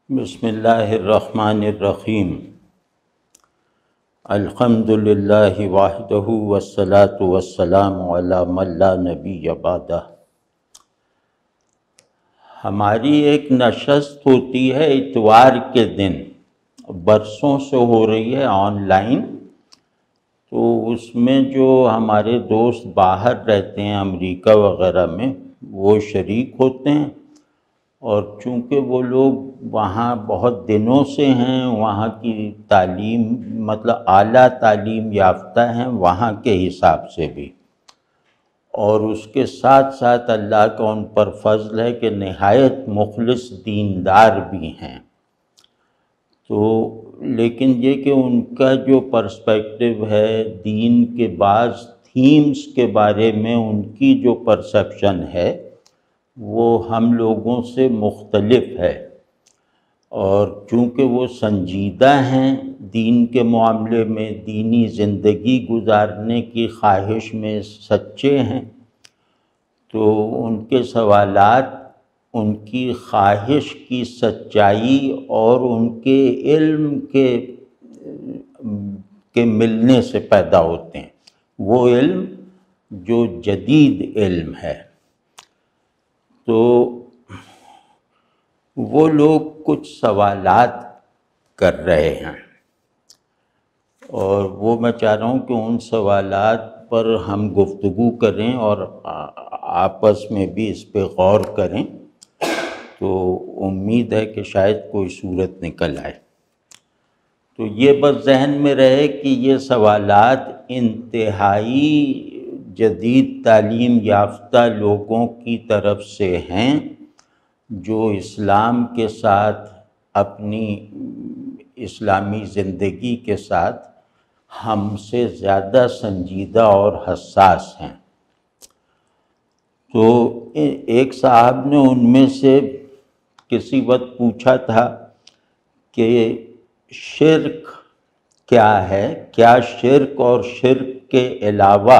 بسم اللہ الرحمن الرحیم۔ الحمد للہ وحدہ والصلاة والسلام علی من لا نبی بعدہ۔ ہماری ایک نشست ہوتی ہے اتوار کے دن، برسوں سے ہو رہی ہے آن لائن، تو اس میں جو ہمارے دوست باہر رہتے ہیں امریکہ وغیرہ میں وہ شریک ہوتے ہیں، اور چونکہ وہ لوگ وہاں بہت دنوں سے ہیں، وہاں کی تعلیم مطلب اعلیٰ تعلیم یافتہ ہیں وہاں کے حساب سے بھی، اور اس کے ساتھ ساتھ اللہ کا ان پر فضل ہے کہ نہایت مخلص دیندار بھی ہیں۔ تو لیکن یہ کہ ان کا جو پرسپیکٹو ہے دین کے بعض تھیمز کے بارے میں ان کی جو پرسپشن ہے وہ ہم لوگوں سے مختلف ہے، اور چونکہ وہ سنجیدہ ہیں دین کے معاملے میں، دینی زندگی گزارنے کی خواہش میں سچے ہیں، تو ان کے سوالات ان کی خواہش کی سچائی اور ان کے علم کے ملنے سے پیدا ہوتے ہیں، وہ علم جو جدید علم ہے۔ تو وہ لوگ کچھ سوالات کر رہے ہیں، اور وہ میں چاہ رہا ہوں کہ ان سوالات پر ہم گفتگو کریں اور آپس میں بھی اس پہ غور کریں، تو امید ہے کہ شاید کوئی صورت نکل آئے۔ تو یہ بس ذہن میں رہے کہ یہ سوالات انتہائی جدید تعلیم یافتہ لوگوں کی طرف سے ہیں، جو اسلام کے ساتھ اپنی اسلامی زندگی کے ساتھ ہم سے زیادہ سنجیدہ اور حساس ہیں۔ تو ایک صاحب نے ان میں سے کسی وقت پوچھا تھا کہ شرک کیا ہے، کیا شرک اور شرک کے علاوہ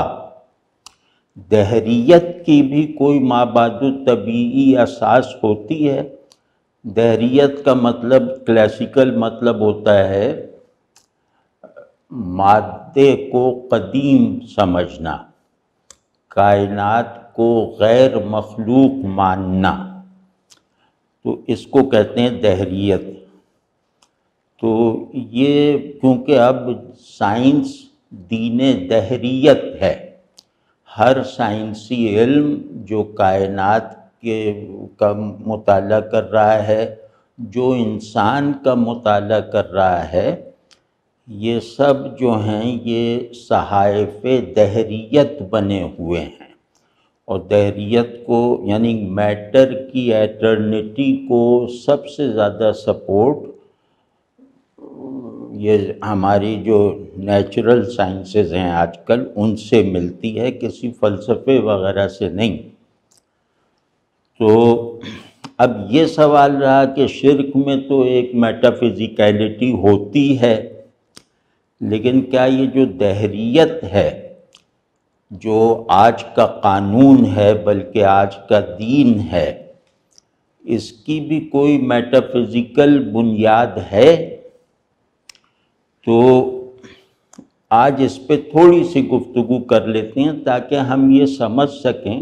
دہریت کی بھی کوئی مابعد طبیعی اساس ہوتی ہے؟ دہریت کا مطلب کلاسیکل مطلب ہوتا ہے مادے کو قدیم سمجھنا، کائنات کو غیر مخلوق ماننا، تو اس کو کہتے ہیں دہریت۔ تو یہ کیونکہ اب سائنس دین دہریت ہے، ہر سائنسی علم جو کائنات کا مطالعہ کر رہا ہے، جو انسان کا مطالعہ کر رہا ہے، یہ سب جو ہیں یہ صحائف دہریت بنے ہوئے ہیں، اور دہریت کو یعنی میٹر کی ایٹرنیٹی کو سب سے زیادہ سپورٹ یہ ہماری جو نیچرل سائنسز ہیں آج کل ان سے ملتی ہے، کسی فلسفے وغیرہ سے نہیں۔ تو اب یہ سوال رہا کہ شرک میں تو ایک میٹافزیکیلٹی ہوتی ہے، لیکن کیا یہ جو دہریت ہے، جو آج کا قانون ہے بلکہ آج کا دین ہے، اس کی بھی کوئی میٹافزیکل بنیاد ہے؟ تو آج اس پہ تھوڑی سی گفتگو کر لیتے ہیں تاکہ ہم یہ سمجھ سکیں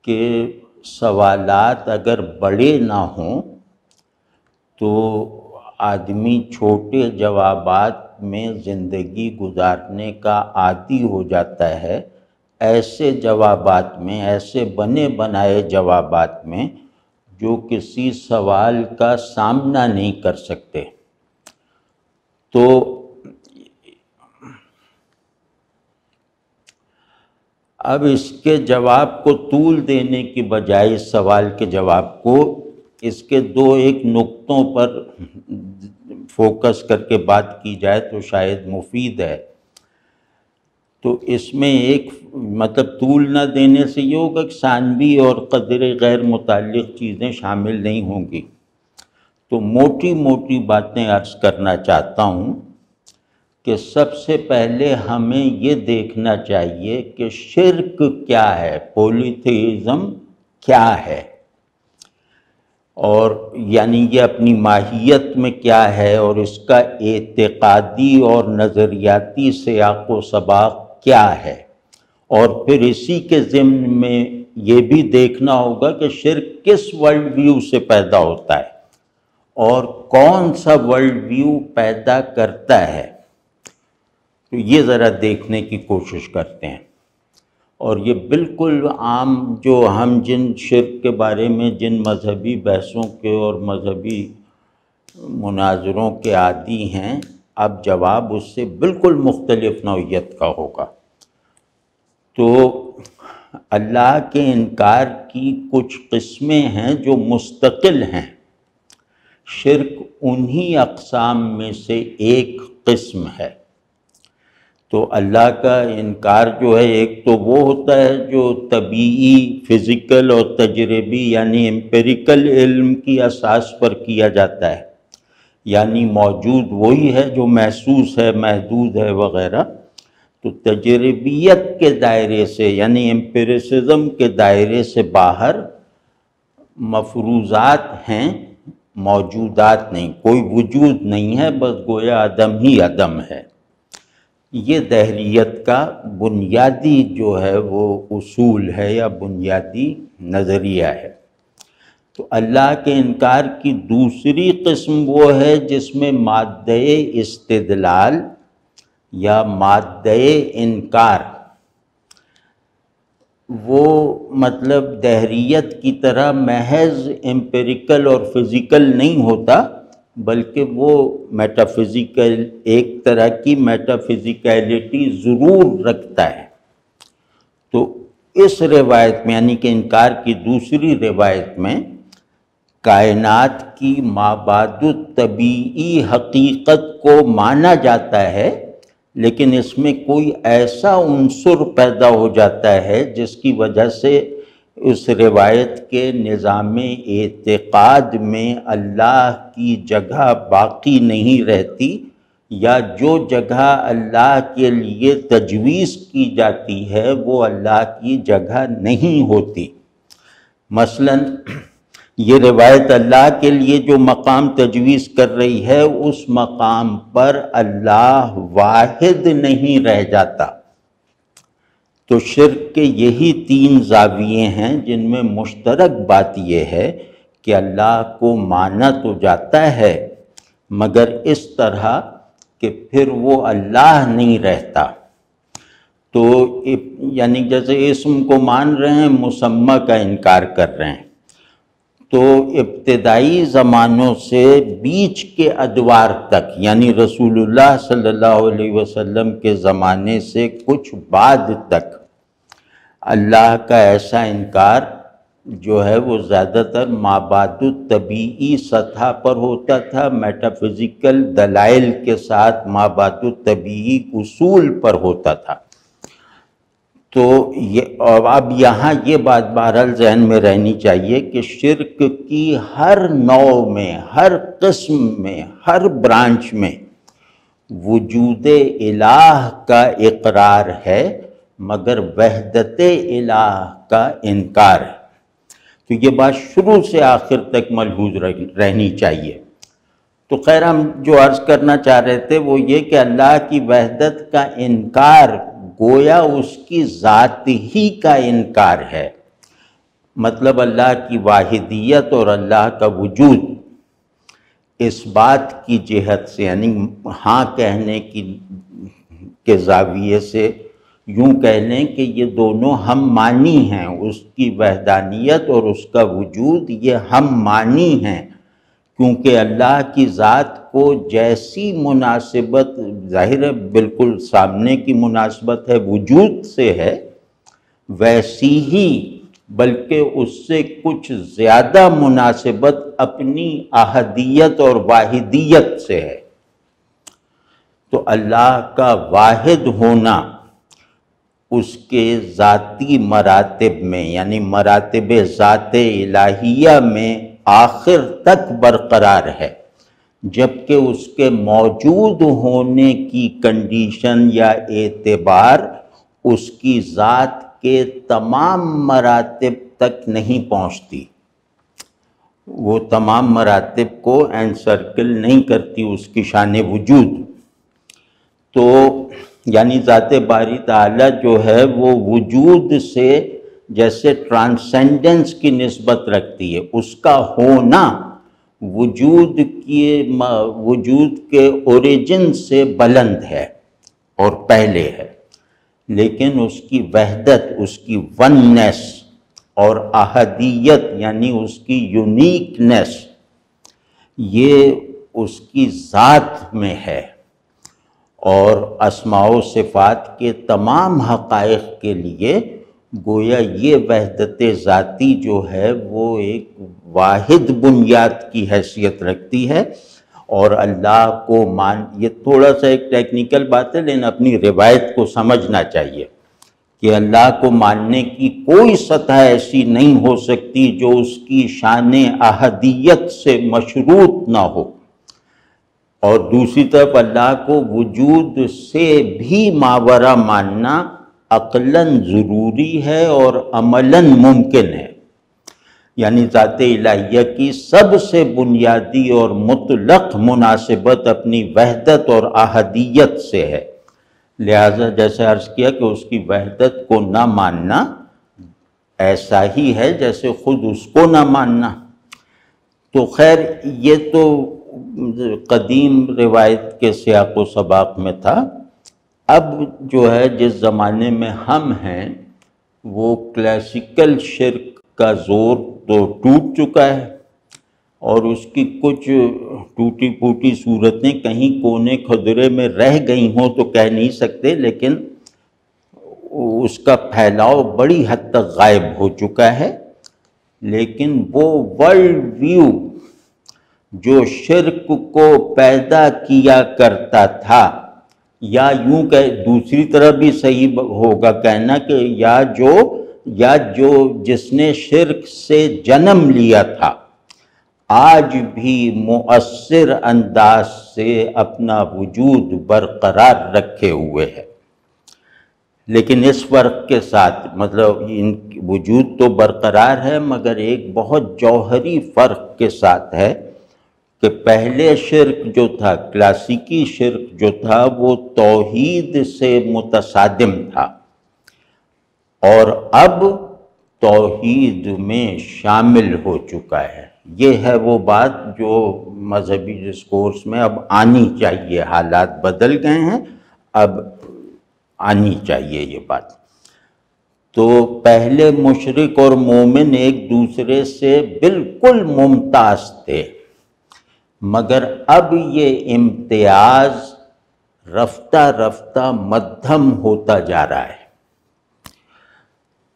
کہ سوالات اگر بڑے نہ ہوں تو آدمی چھوٹے جوابات میں زندگی گزارنے کا عادی ہو جاتا ہے، ایسے جوابات میں، ایسے بنے بنائے جوابات میں جو کسی سوال کا سامنا نہیں کر سکتے۔ تو اب اس کے جواب کو طول دینے کی بجائے اس سوال کے جواب کو اس کے دو ایک نقطوں پر فوکس کر کے بات کی جائے تو شاید مفید ہے۔ تو اس میں ایک مطلب طول نہ دینے سے یہ ہوگا کہ ثانوی اور قدر غیر متعلق چیزیں شامل نہیں ہوں گی، تو موٹی موٹی باتیں عرض کرنا چاہتا ہوں کہ سب سے پہلے ہمیں یہ دیکھنا چاہیے کہ شرک کیا ہے، پولیتھیزم کیا ہے۔ اور یعنی یہ اپنی ماہیت میں کیا ہے اور اس کا اعتقادی اور نظریاتی سیاق و سباق کیا ہے، اور پھر اسی کے ضمن میں یہ بھی دیکھنا ہوگا کہ شرک کس ورلڈ ویو سے پیدا ہوتا ہے اور کون سا ورلڈ ویو پیدا کرتا ہے، تو یہ ذرا دیکھنے کی کوشش کرتے ہیں۔ اور یہ بالکل عام جو ہم جن شرک کے بارے میں جن مذہبی بحثوں کے اور مذہبی مناظروں کے عادی ہیں، اب جواب اس سے بالکل مختلف نوعیت کا ہوگا۔ تو اللہ کے انکار کی کچھ قسمیں ہیں جو مستقل ہیں، شرک انہی اقسام میں سے ایک قسم ہے۔ تو اللہ کا انکار جو ہے، ایک تو وہ ہوتا ہے جو طبیعی، فزیکل اور تجربی یعنی امپیریکل علم کی اساس پر کیا جاتا ہے، یعنی موجود وہی ہے جو محسوس ہے، محدود ہے وغیرہ۔ تو تجربیت کے دائرے سے یعنی امپیریسزم کے دائرے سے باہر مفروضات ہیں، موجودات نہیں، کوئی وجود نہیں ہے، بس گویا عدم ہی عدم ہے۔ یہ دہریت کا بنیادی جو ہے وہ اصول ہے یا بنیادی نظریہ ہے۔ تو اللہ کے انکار کی دوسری قسم وہ ہے جس میں مادہ استدلال یا مادہ انکار وہ مطلب دہریت کی طرح محض امپیریکل اور فزیکل نہیں ہوتا، بلکہ وہ میٹافزیکل، ایک طرح کی میٹافزیکیلٹی ضرور رکھتا ہے۔ تو اس روایت میں یعنی کہ انکار کی دوسری روایت میں کائنات کی مابعد الطبیعی حقیقت کو مانا جاتا ہے، لیکن اس میں کوئی ایسا عنصر پیدا ہو جاتا ہے جس کی وجہ سے اس روایت کے نظام اعتقاد میں اللہ کی جگہ باقی نہیں رہتی، یا جو جگہ اللہ کے لیے تجویز کی جاتی ہے وہ اللہ کی جگہ نہیں ہوتی۔ مثلاً یہ روایت اللہ کے لیے جو مقام تجویز کر رہی ہے، اس مقام پر اللہ واحد نہیں رہ جاتا۔ تو شرک کے یہی تین زاویے ہیں جن میں مشترک بات یہ ہے کہ اللہ کو مانا تو جاتا ہے مگر اس طرح کہ پھر وہ اللہ نہیں رہتا۔ تو یعنی جیسے اسم کو مان رہے ہیں، مسمى کا انکار کر رہے ہیں۔ تو ابتدائی زمانوں سے بیچ کے ادوار تک یعنی رسول اللہ صلی اللہ علیہ وسلم کے زمانے سے کچھ بعد تک اللہ کا ایسا انکار جو ہے وہ زیادہ تر مابعد الطبیعی سطح پر ہوتا تھا، میٹافزیکل دلائل کے ساتھ مابعد الطبیعی اصول پر ہوتا تھا۔ تو اب یہاں یہ بات بہرحال ذہن میں رہنی چاہیے کہ شرک کی ہر نوع میں، ہر قسم میں، ہر برانچ میں وجود الہ کا اقرار ہے مگر وحدت الہ کا انکار ہے۔ تو یہ بات شروع سے آخر تک ملحوظ رہنی چاہیے۔ تو خیر ہم جو عرض کرنا چاہ رہے تھے وہ یہ کہ اللہ کی وحدت کا انکار گویا اس کی ذات ہی کا انکار ہے، مطلب اللہ کی واحدیت اور اللہ کا وجود اس بات کی جہت سے یعنی ہاں کہنے کے زاویے سے یوں کہہ لیں کہ یہ دونوں ہم معنی ہیں، اس کی وحدانیت اور اس کا وجود یہ ہم معنی ہیں، کیونکہ اللہ کی ذات کو جیسی مناسبت ظاہر ہے بالکل سامنے کی مناسبت ہے وجود سے ہے، ویسی ہی بلکہ اس سے کچھ زیادہ مناسبت اپنی احدیت اور واحدیت سے ہے۔ تو اللہ کا واحد ہونا اس کے ذاتی مراتب میں یعنی مراتب ذات الہیہ میں آخر تک برقرار ہے، جبکہ اس کے موجود ہونے کی کنڈیشن یا اعتبار اس کی ذات کے تمام مراتب تک نہیں پہنچتی۔ وہ تمام مراتب کو انسرکل نہیں کرتی اس کی شان وجود. تو یعنی ذات باری تعالیٰ جو ہے وہ وجود سے جیسے ٹرانسینڈنس کی نسبت رکھتی ہے، اس کا ہونا وجود کے اوریجن سے بلند ہے اور پہلے ہے، لیکن اس کی وحدت، اس کی وننس اور احدیت یعنی اس کی یونیکنس یہ اس کی ذات میں ہے. اور اسماء و صفات کے تمام حقائق کے لیے گویا یہ وحدت ذاتی جو ہے وہ ایک واحد بنیاد کی حیثیت رکھتی ہے. اور اللہ کو یہ تھوڑا سا ایک ٹیکنیکل بات ہے لیکن اپنی روایت کو سمجھنا چاہیے کہ اللہ کو ماننے کی کوئی سطح ایسی نہیں ہو سکتی جو اس کی شان احدیت سے مشروط نہ ہو. اور دوسری طرف اللہ کو وجود سے بھی ماورا ماننا عقلاً ضروری ہے اور عملاً ممکن ہے. یعنی ذات الہیہ کی سب سے بنیادی اور مطلق مناسبت اپنی وحدت اور احدیت سے ہے. لہٰذا جیسے عرض کیا کہ اس کی وحدت کو نہ ماننا ایسا ہی ہے جیسے خود اس کو نہ ماننا. تو خیر یہ تو قدیم روایت کے سیاق و سباق میں تھا. اب جو ہے جس زمانے میں ہم ہیں وہ کلاسیکل شرک کا زور تو ٹوٹ چکا ہے اور اس کی کچھ ٹوٹی پھوٹی صورتیں کہیں کونے خدرے میں رہ گئی ہوں تو کہہ نہیں سکتے، لیکن اس کا پھیلاؤ بڑی حد تک غائب ہو چکا ہے. لیکن وہ ورلڈ ویو جو شرک کو پیدا کیا کرتا تھا، یا یوں کہ دوسری طرح بھی صحیح ہوگا کہنا کہ یا جو جس نے شرک سے جنم لیا تھا آج بھی مؤثر انداز سے اپنا وجود برقرار رکھے ہوئے ہے. لیکن اس فرق کے ساتھ مطلب ان وجود تو برقرار ہے مگر ایک بہت جوہری فرق کے ساتھ ہے کہ پہلے شرک جو تھا، کلاسیکی شرک جو تھا، وہ توحید سے متصادم تھا اور اب توحید میں شامل ہو چکا ہے. یہ ہے وہ بات جو مذہبی ڈسکورس میں اب آنی چاہیے. حالات بدل گئے ہیں، اب آنی چاہیے یہ بات. تو پہلے مشرک اور مومن ایک دوسرے سے بالکل ممتاز تھے، مگر اب یہ امتیاز رفتہ رفتہ مدھم ہوتا جا رہا ہے.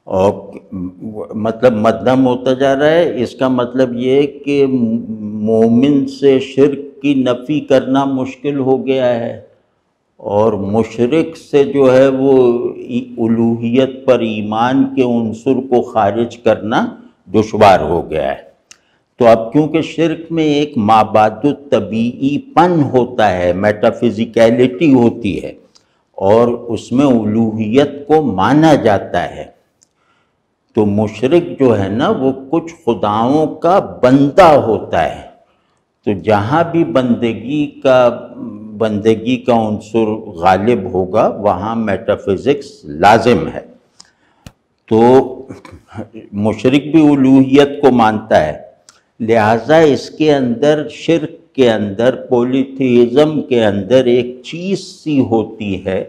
اور مطلب مدھم ہوتا جا رہا ہے، اس کا مطلب یہ کہ مومن سے شرک کی نفی کرنا مشکل ہو گیا ہے اور مشرک سے جو ہے وہ الوہیت پر ایمان کے عنصر کو خارج کرنا دشوار ہو گیا ہے. تو اب کیونکہ شرک میں ایک مابعد الطبیعی پن ہوتا ہے، میٹافزیکیلٹی ہوتی ہے اور اس میں الوہیت کو مانا جاتا ہے، تو مشرک جو ہے نا وہ کچھ خداؤں کا بندہ ہوتا ہے. تو جہاں بھی بندگی کا عنصر غالب ہوگا وہاں میٹافزکس لازم ہے. تو مشرک بھی الوہیت کو مانتا ہے، لہٰذا اس کے اندر شرک کے اندر پولیتھیزم کے اندر ایک چیز سی ہوتی ہے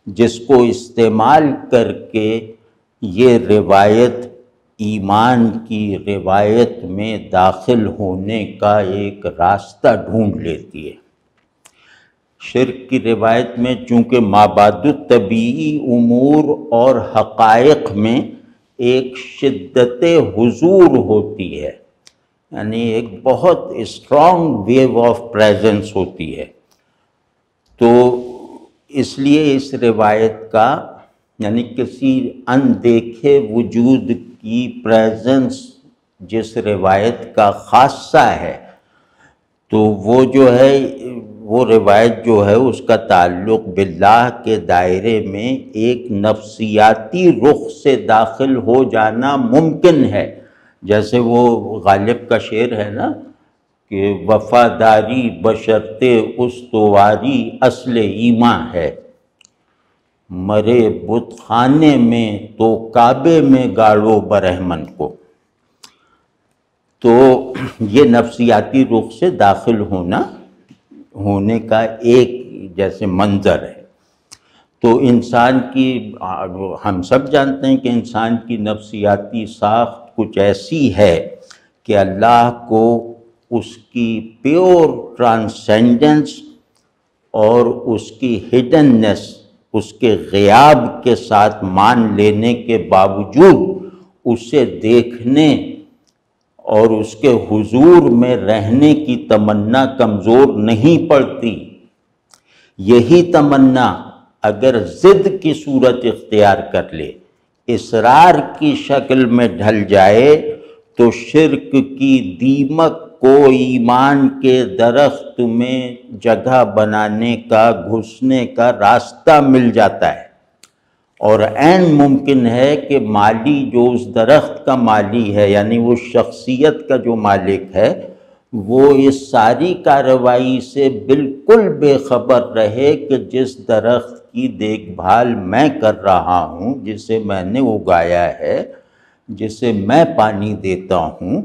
جس کو استعمال کر کے یہ روایت ایمان کی روایت میں داخل ہونے کا ایک راستہ ڈھونڈ لیتی ہے. شرک کی روایت میں چونکہ مابعد الطبیعی امور اور حقائق میں ایک شدت حضور ہوتی ہے، یعنی ایک بہت اسٹرانگ ویو آف پریزنس ہوتی ہے. تو اس لیے اس روایت کا یعنی کسی اندیکھے وجود کی پریزنس جس روایت کا خاصہ ہے تو وہ روایت جو ہے اس کا تعلق باللہ کے دائرے میں ایک نفسیاتی رخ سے داخل ہو جانا ممکن ہے، جیسے وہ غالب کا شعر ہے نا کہ وفاداری بشرط استواری اصل ایمان ہے، مرے بت خانے میں تو کعبے میں گاڑو برہمن کو۔ تو یہ نفسیاتی رخ سے داخل ہونے کا ایک جیسے منظر ہے۔ تو انسان کی، ہم سب جانتے ہیں کہ انسان کی نفسیاتی ساخت کچھ ایسی ہے کہ اللہ کو اس کی پیور ٹرانسینڈنس اور اس کی ہڈننس، اس کے غیاب کے ساتھ مان لینے کے باوجود اسے دیکھنے اور اس کے حضور میں رہنے کی تمنا کمزور نہیں پڑتی۔ یہی تمنا اگر ضد کی صورت اختیار کر لے، اصرار کی شکل میں ڈھل جائے، تو شرک کی دیمک کو ایمان کے درخت میں جگہ بنانے کا، گھسنے کا راستہ مل جاتا ہے، اور عین ممکن ہے کہ مالی جو اس درخت کا مالی ہے، یعنی وہ شخصیت کا جو مالک ہے، وہ اس ساری کارروائی سے بالکل بے خبر رہے کہ جس درخت کی دیکھ بھال میں کر رہا ہوں، جسے میں نے اگایا ہے، جسے میں پانی دیتا ہوں،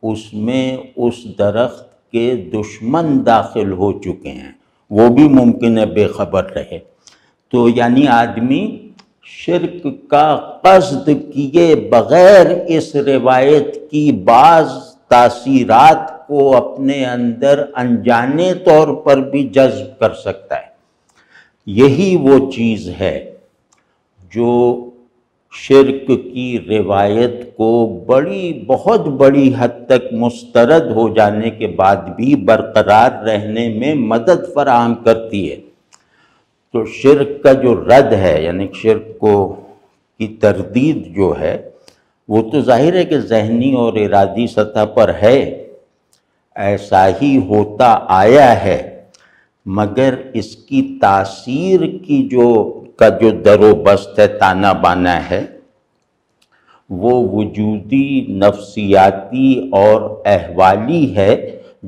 اس میں اس درخت کے دشمن داخل ہو چکے ہیں، وہ بھی ممکن ہے بے خبر رہے۔ تو یعنی آدمی شرک کا قصد کیے بغیر اس روایت کی بعض تاثیرات کو اپنے اندر انجانے طور پر بھی جذب کر سکتا ہے۔ یہی وہ چیز ہے جو شرک کی روایت کو بہت بڑی حد تک مسترد ہو جانے کے بعد بھی برقرار رہنے میں مدد فراہم کرتی ہے۔ تو شرک کا جو رد ہے، یعنی شرک کی تردید جو ہے، وہ تو ظاہر ہے کہ ذہنی اور ارادی سطح پر ہے، ایسا ہی ہوتا آیا ہے، مگر اس کی تاثیر کی جو در و بست ہے، تانا بانا ہے، وہ وجودی، نفسیاتی اور احوالی ہے،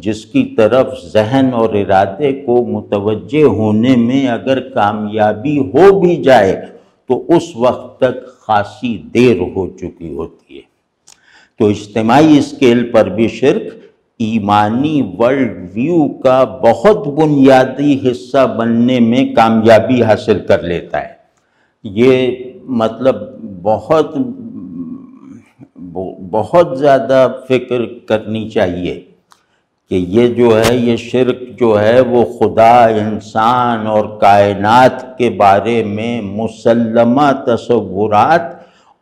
جس کی طرف ذہن اور ارادے کو متوجہ ہونے میں اگر کامیابی ہو بھی جائے تو اس وقت تک خاصی دیر ہو چکی ہوتی ہے۔ تو اجتماعی اسکیل پر بھی شرک ایمانی ورلڈ ویو کا بہت بنیادی حصہ بننے میں کامیابی حاصل کر لیتا ہے۔ یہ مطلب بہت زیادہ فکر کرنی چاہیے کہ یہ جو ہے، یہ شرک جو ہے، وہ خدا، انسان اور کائنات کے بارے میں مسلمہ تصورات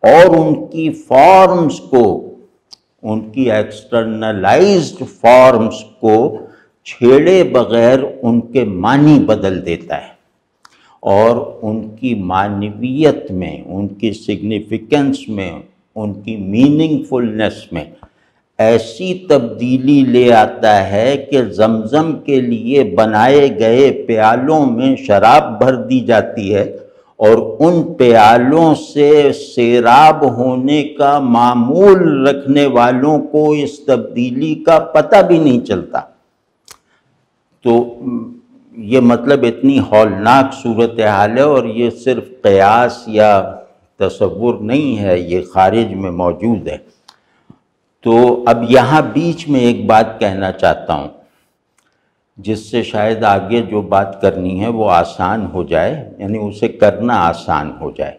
اور ان کی فارمز کو، ان کی ایکسٹرنلائزڈ فارمز کو چھیڑے بغیر ان کے معنی بدل دیتا ہے، اور ان کی معنویت میں، ان کی سگنیفیکنس میں، ان کی میننگ فلنس میں ایسی تبدیلی لے آتا ہے کہ زمزم کے لیے بنائے گئے پیالوں میں شراب بھر دی جاتی ہے، اور ان پیالوں سے سیراب ہونے کا معمول رکھنے والوں کو اس تبدیلی کا پتہ بھی نہیں چلتا۔ تو یہ مطلب اتنی ہولناک صورتحال ہے، اور یہ صرف قیاس یا تصور نہیں ہے، یہ خارج میں موجود ہے۔ تو اب یہاں بیچ میں ایک بات کہنا چاہتا ہوں، جس سے شاید آگے جو بات کرنی ہے وہ آسان ہو جائے، یعنی اسے کرنا آسان ہو جائے۔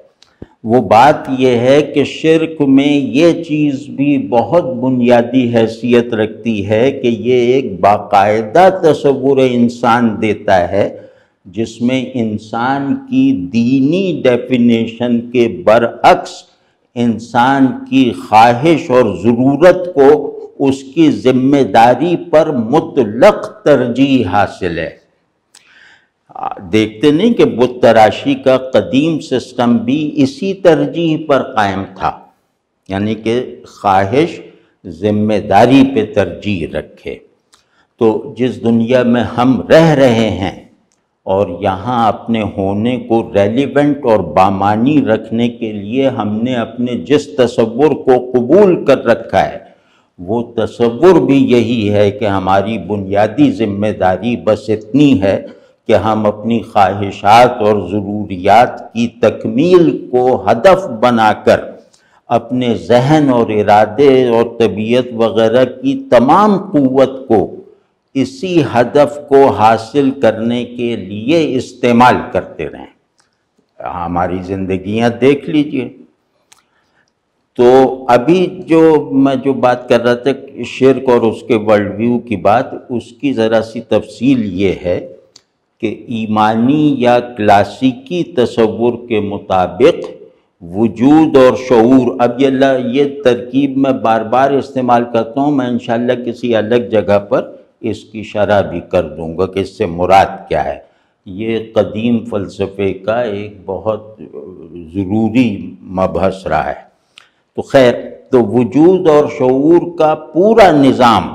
وہ بات یہ ہے کہ شرک میں یہ چیز بھی بہت بنیادی حیثیت رکھتی ہے کہ یہ ایک باقاعدہ تصور انسان دیتا ہے، جس میں انسان کی دینی ڈیفینیشن کے برعکس انسان کی خواہش اور ضرورت کو اس کی ذمہ داری پر مطلق ترجیح حاصل ہے۔ دیکھتے نہیں کہ بت تراشی کا قدیم سسٹم بھی اسی ترجیح پر قائم تھا، یعنی کہ خواہش ذمہ داری پہ ترجیح رکھے۔ تو جس دنیا میں ہم رہ رہے ہیں، اور یہاں اپنے ہونے کو ریلیونٹ اور بامانی رکھنے کے لیے ہم نے اپنے جس تصور کو قبول کر رکھا ہے وہ تصور بھی یہی ہے کہ ہماری بنیادی ذمہ داری بس اتنی ہے کہ ہم اپنی خواہشات اور ضروریات کی تکمیل کو ہدف بنا کر اپنے ذہن اور ارادے اور طبیعت وغیرہ کی تمام قوت کو اسی ہدف کو حاصل کرنے کے لیے استعمال کرتے رہیں۔ ہماری زندگیاں دیکھ لیجئے۔ تو ابھی میں جو بات کر رہا تھا شرک اور اس کے ورلڈ ویو کی بات، اس کی ذرا سی تفصیل یہ ہے کہ ایمانی یا کلاسیکی تصور کے مطابق وجود اور شعور، اب یہ ترکیب میں بار بار استعمال کرتا ہوں، میں انشاءاللہ کسی الگ جگہ پر اس کی شرح بھی کر دوں گا کہ اس سے مراد کیا ہے۔ یہ قدیم فلسفے کا ایک بہت ضروری مبحث رہا ہے۔ تو خیر، تو وجود اور شعور کا پورا نظام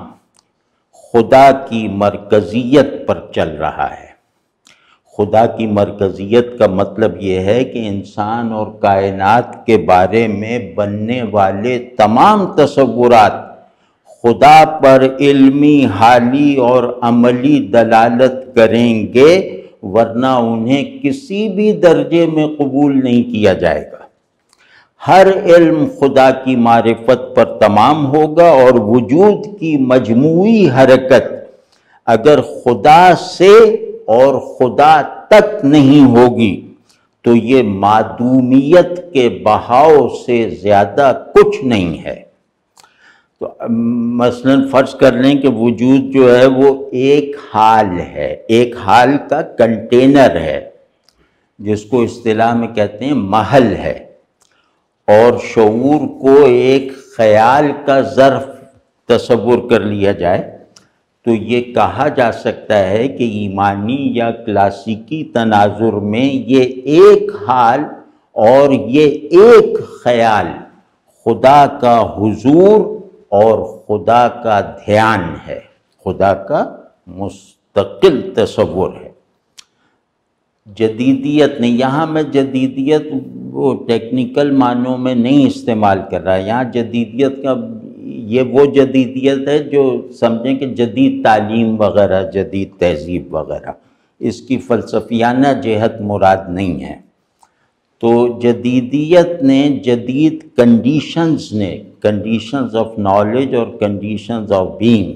خدا کی مرکزیت پر چل رہا ہے۔ خدا کی مرکزیت کا مطلب یہ ہے کہ انسان اور کائنات کے بارے میں بننے والے تمام تصورات خدا پر علمی، حالی اور عملی دلالت کریں گے، ورنہ انہیں کسی بھی درجے میں قبول نہیں کیا جائے گا۔ ہر علم خدا کی معرفت پر تمام ہوگا، اور وجود کی مجموعی حرکت اگر خدا سے اور خدا تک نہیں ہوگی تو یہ معدومیت کے بہاؤ سے زیادہ کچھ نہیں ہے۔ تو مثلا فرض کر لیں کہ وجود جو ہے وہ ایک حال ہے، ایک حال کا کنٹینر ہے، جس کو اصطلاح میں کہتے ہیں محل ہے، اور شعور کو ایک خیال کا ظرف تصور کر لیا جائے تو یہ کہا جا سکتا ہے کہ ایمانی یا کلاسیکی تناظر میں یہ ایک حال اور یہ ایک خیال خدا کا حضور اور خدا کا دھیان ہے، خدا کا مستقل تصور ہے۔ جدیدیت نہیں، یہاں میں جدیدیت وہ ٹیکنیکل معنوں میں نہیں استعمال کر رہا، یہاں جدیدیت کا یہ وہ جدیدیت ہے جو سمجھیں کہ جدید تعلیم وغیرہ، جدید تہذیب وغیرہ، اس کی فلسفیانہ جہت مراد نہیں ہے۔ تو جدیدیت نے جدید کنڈیشنز آف نالج اور کنڈیشنز آف بینگ،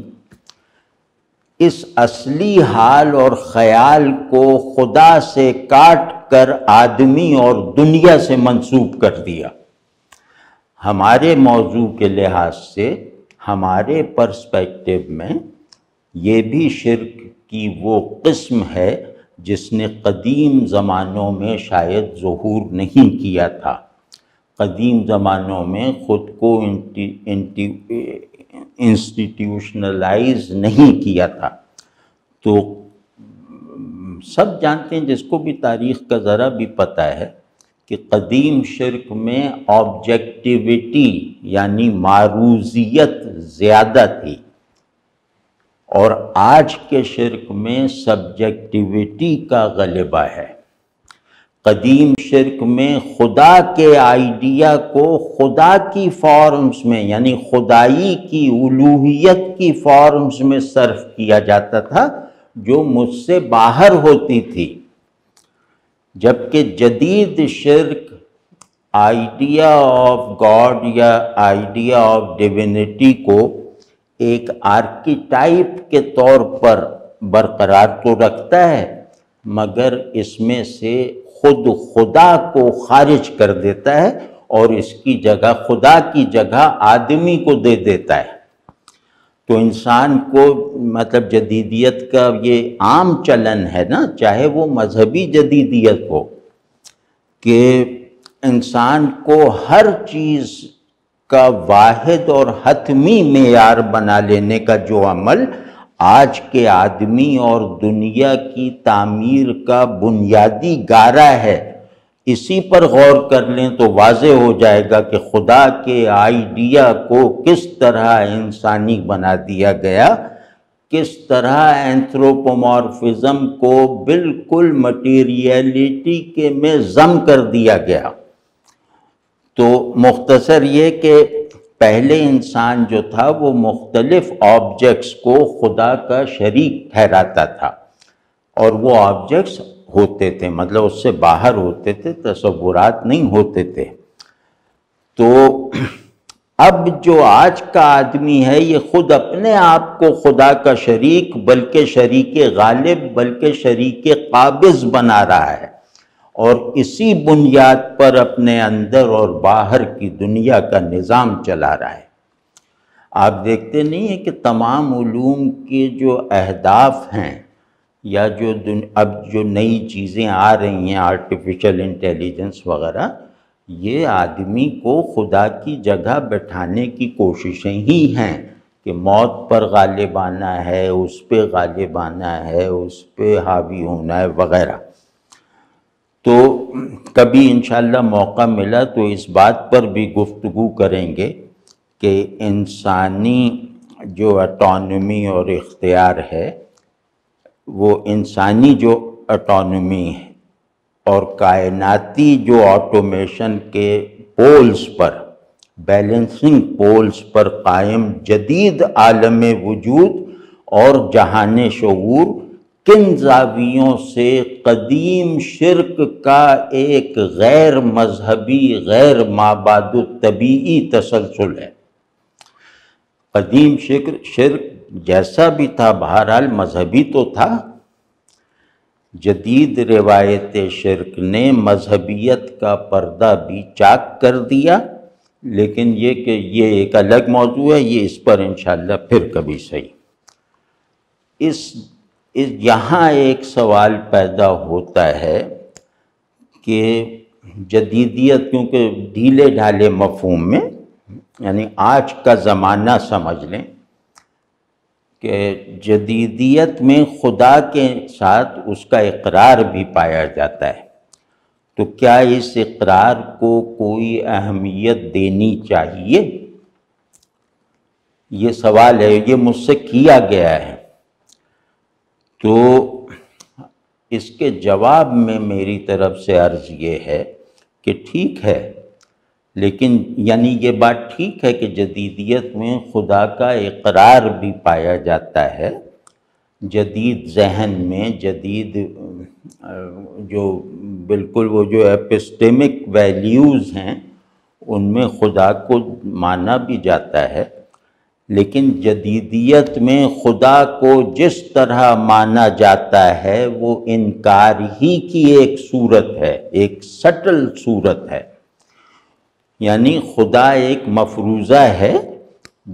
اس اصلی حال اور خیال کو خدا سے کاٹ کر آدمی اور دنیا سے منسوب کر دیا۔ ہمارے موضوع کے لحاظ سے، ہمارے پرسپیکٹو میں، یہ بھی شرک کی وہ قسم ہے جس نے قدیم زمانوں میں شاید ظہور نہیں کیا تھا۔ قدیم زمانوں میں خود کو انسٹیٹیوشنلائز نہیں کیا تھا۔ تو سب جانتے ہیں، جس کو بھی تاریخ کا ذرا بھی پتہ ہے، کہ قدیم شرک میں آبجیکٹیویٹی یعنی معروضیت زیادہ تھی، اور آج کے شرک میں سبجیکٹیویٹی کا غلبہ ہے۔ قدیم شرک میں خدا کے آئیڈیا کو خدا کی فارمز میں، یعنی خدائی کی الوہیت کی فارمز میں صرف کیا جاتا تھا جو مجھ سے باہر ہوتی تھی، جبکہ جدید شرک آئیڈیا آف گاڈ یا آئیڈیا آف ڈیوینٹی کو ایک آرکیٹائپ کے طور پر برقرار تو رکھتا ہے، مگر اس میں سے خود خدا کو خارج کر دیتا ہے اور اس کی جگہ، خدا کی جگہ آدمی کو دے دیتا ہے۔ تو انسان کو، مطلب جدیدیت کا یہ عام چلن ہے نا، چاہے وہ مذہبی جدیدیت ہو، کہ انسان کو ہر چیز کا واحد اور حتمی معیار بنا لینے کا جو عمل آج کے آدمی اور دنیا کی تعمیر کا بنیادی گارہ ہے، اسی پر غور کر لیں تو واضح ہو جائے گا کہ خدا کے آئیڈیا کو کس طرح انسانی بنا دیا گیا، کس طرح اینتھروپومارفزم کو بالکل مٹیریلٹی کے میں ضم کر دیا گیا۔ تو مختصر یہ کہ پہلے انسان جو تھا وہ مختلف آبجیکٹس کو خدا کا شریک ٹھہراتا تھا، اور وہ آبجیکٹس ہوتے تھے، مطلب اس سے باہر ہوتے تھے، تصورات نہیں ہوتے تھے۔ تو اب جو آج کا آدمی ہے یہ خود اپنے آپ کو خدا کا شریک، بلکہ شریک غالب، بلکہ شریک قابض بنا رہا ہے، اور اسی بنیاد پر اپنے اندر اور باہر کی دنیا کا نظام چلا رہا ہے۔ آپ دیکھتے نہیں ہیں کہ تمام علوم کے جو اہداف ہیں، یا اب جو نئی چیزیں آ رہی ہیں، آرٹیفیشل انٹیلیجنس وغیرہ، یہ آدمی کو خدا کی جگہ بٹھانے کی کوششیں ہی ہیں کہ موت پر غالب آنا ہے، اس پہ غالب آنا ہے، اس پہ حاوی ہونا ہے وغیرہ۔ تو کبھی انشاءاللہ موقع ملا تو اس بات پر بھی گفتگو کریں گے کہ انسانی جو اٹانومی اور اختیار ہے، وہ انسانی جو اٹانومی ہے اور کائناتی جو آٹومیشن کے پولز پر، بیلنسنگ پولز پر قائم جدید عالم وجود اور جہان شعور کن زاویوں سے قدیم شرک کا ایک غیر مذہبی، غیر مابعد الطبیعی تسلسل ہے۔ قدیم شرک جیسا بھی تھا بہرحال مذہبی تو تھا۔ جدید روایت شرک نے مذہبیت کا پردہ بھی چاک کر دیا، لیکن یہ کہ یہ ایک الگ موضوع ہے، یہ اس پر انشاءاللہ پھر کبھی صحیح۔ یہاں ایک سوال پیدا ہوتا ہے کہ جدیدیت، کیونکہ ڈھیلے ڈھالے مفہوم میں، یعنی آج کا زمانہ سمجھ لیں کہ جدیدیت میں خدا کے ساتھ اس کا اقرار بھی پایا جاتا ہے، تو کیا اس اقرار کو کوئی اہمیت دینی چاہیے؟ یہ سوال ہے، یہ مجھ سے کیا گیا ہے۔ تو اس کے جواب میں میری طرف سے عرض یہ ہے کہ ٹھیک ہے، لیکن یعنی یہ بات ٹھیک ہے کہ جدیدیت میں خدا کا اقرار بھی پایا جاتا ہے، جدید ذہن میں، جدید جو بالکل وہ جو ایپسٹیمک ویلیوز ہیں ان میں خدا کو مانا بھی جاتا ہے، لیکن جدیدیت میں خدا کو جس طرح مانا جاتا ہے وہ انکار ہی کی ایک صورت ہے، ایک سٹل صورت ہے۔ یعنی خدا ایک مفروضہ ہے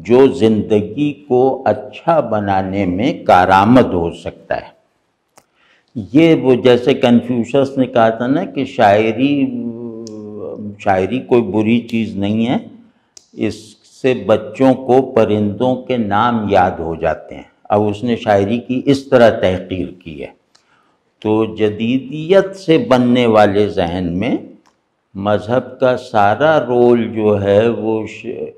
جو زندگی کو اچھا بنانے میں کارآمد ہو سکتا ہے۔ یہ وہ جیسے کنفیوشس نے کہا تھا نا کہ شاعری کوئی بری چیز نہیں ہے، اس سے بچوں کو پرندوں کے نام یاد ہو جاتے ہیں۔ اب اس نے شاعری کی اس طرح تحقیر کی ہے۔ تو جدیدیت سے بننے والے ذہن میں مذہب کا سارا رول جو ہے وہ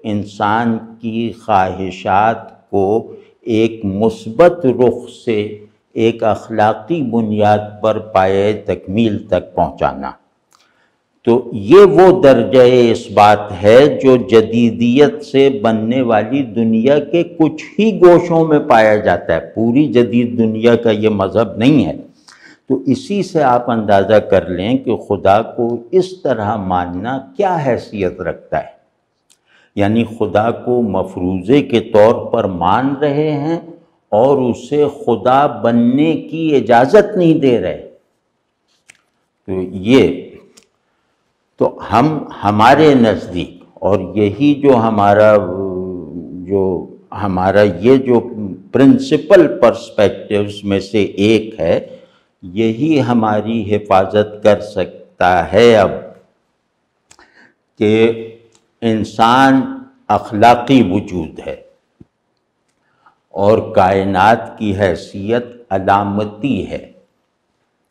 انسان کی خواہشات کو ایک مثبت رخ سے ایک اخلاقی بنیاد پر پایۂ تکمیل تک پہنچانا۔ تو یہ وہ درجہ اس بات ہے جو جدیدیت سے بننے والی دنیا کے کچھ ہی گوشوں میں پایا جاتا ہے، پوری جدید دنیا کا یہ مذہب نہیں ہے۔ تو اسی سے آپ اندازہ کر لیں کہ خدا کو اس طرح ماننا کیا حیثیت رکھتا ہے، یعنی خدا کو مفروضے کے طور پر مان رہے ہیں اور اسے خدا بننے کی اجازت نہیں دے رہے۔ تو یہ تو ہمارے نزدیک، اور یہی جو ہمارا یہ جو پرنسپل پرسپیکٹیوز میں سے ایک ہے، یہی ہماری حفاظت کر سکتا ہے اب کہ انسان اخلاقی وجود ہے اور کائنات کی حیثیت علامتی ہے،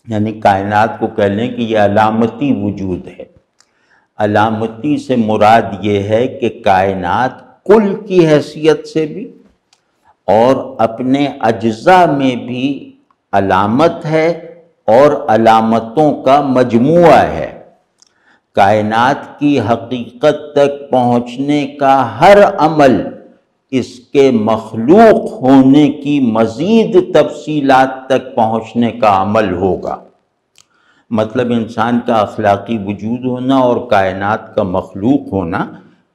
یعنی کائنات کو کہہ لیں کہ یہ علامتی وجود ہے۔ علامتی سے مراد یہ ہے کہ کائنات کل کی حیثیت سے بھی اور اپنے اجزاء میں بھی علامت ہے اور علامتوں کا مجموعہ ہے۔ کائنات کی حقیقت تک پہنچنے کا ہر عمل اس کے مخلوق ہونے کی مزید تفصیلات تک پہنچنے کا عمل ہوگا۔ مطلب انسان کا اخلاقی وجود ہونا اور کائنات کا مخلوق ہونا،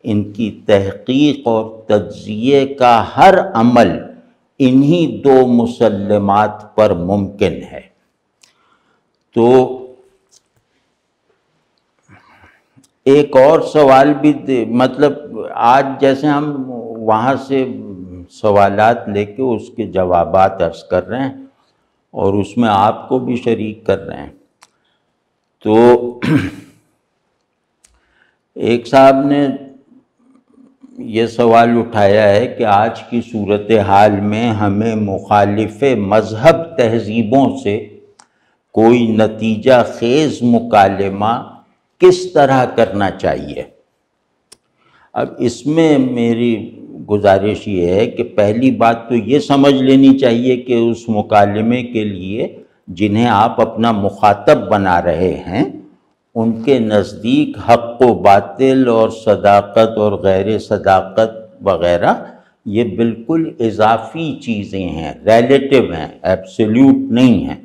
ان کی تحقیق اور تجزیے کا ہر عمل انہی دو مسلمات پر ممکن ہے۔ تو ایک اور سوال بھی مطلب آج جیسے ہم وہاں سے سوالات لے کے اس کے جوابات عرض کر رہے ہیں اور اس میں آپ کو بھی شریک کر رہے ہیں، تو ایک صاحب نے یہ سوال اٹھایا ہے کہ آج کی صورتحال میں ہمیں مخالف مذہب تہذیبوں سے کوئی نتیجہ خیز مکالمہ کس طرح کرنا چاہیے۔ اب اس میں میری گزارش یہ ہے کہ پہلی بات تو یہ سمجھ لینی چاہیے کہ اس مکالمے کے لیے جنہیں آپ اپنا مخاطب بنا رہے ہیں ان کے نزدیک حق و باطل اور صداقت اور غیر صداقت وغیرہ یہ بالکل اضافی چیزیں ہیں، ریلیٹیو ہیں، ایبسلیوٹ نہیں ہیں۔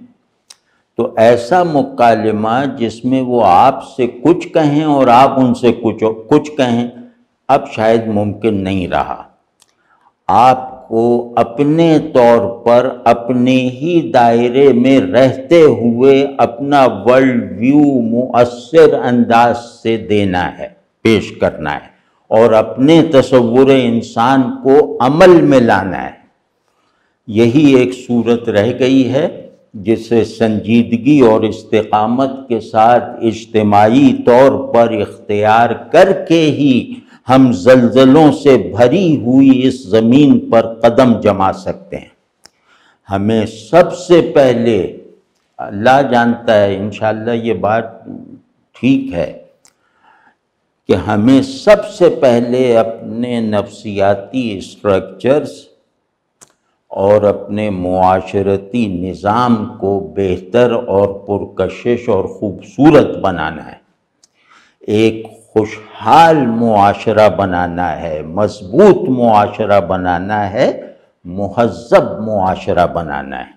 تو ایسا مکالمہ جس میں وہ آپ سے کچھ کہیں اور آپ ان سے کچھ کہیں اب شاید ممکن نہیں رہا۔ آپ کو اپنے طور پر اپنے ہی دائرے میں رہتے ہوئے اپنا ورلڈ ویو مؤثر انداز سے دینا ہے، پیش کرنا ہے، اور اپنے تصور انسان کو عمل میں لانا ہے۔ یہی ایک صورت رہ گئی ہے جسے سنجیدگی اور استقامت کے ساتھ اجتماعی طور پر اختیار کر کے ہی ہم زلزلوں سے بھری ہوئی اس زمین پر قدم جما سکتے ہیں۔ ہمیں سب سے پہلے، اللہ جانتا ہے انشاءاللہ یہ بات ٹھیک ہے، کہ ہمیں سب سے پہلے اپنے نفسیاتی اسٹرکچرز اور اپنے معاشرتی نظام کو بہتر اور پرکشش اور خوبصورت بنانا ہے، ایک خوشحال معاشرہ بنانا ہے، مضبوط معاشرہ بنانا ہے، مہذب معاشرہ بنانا ہے۔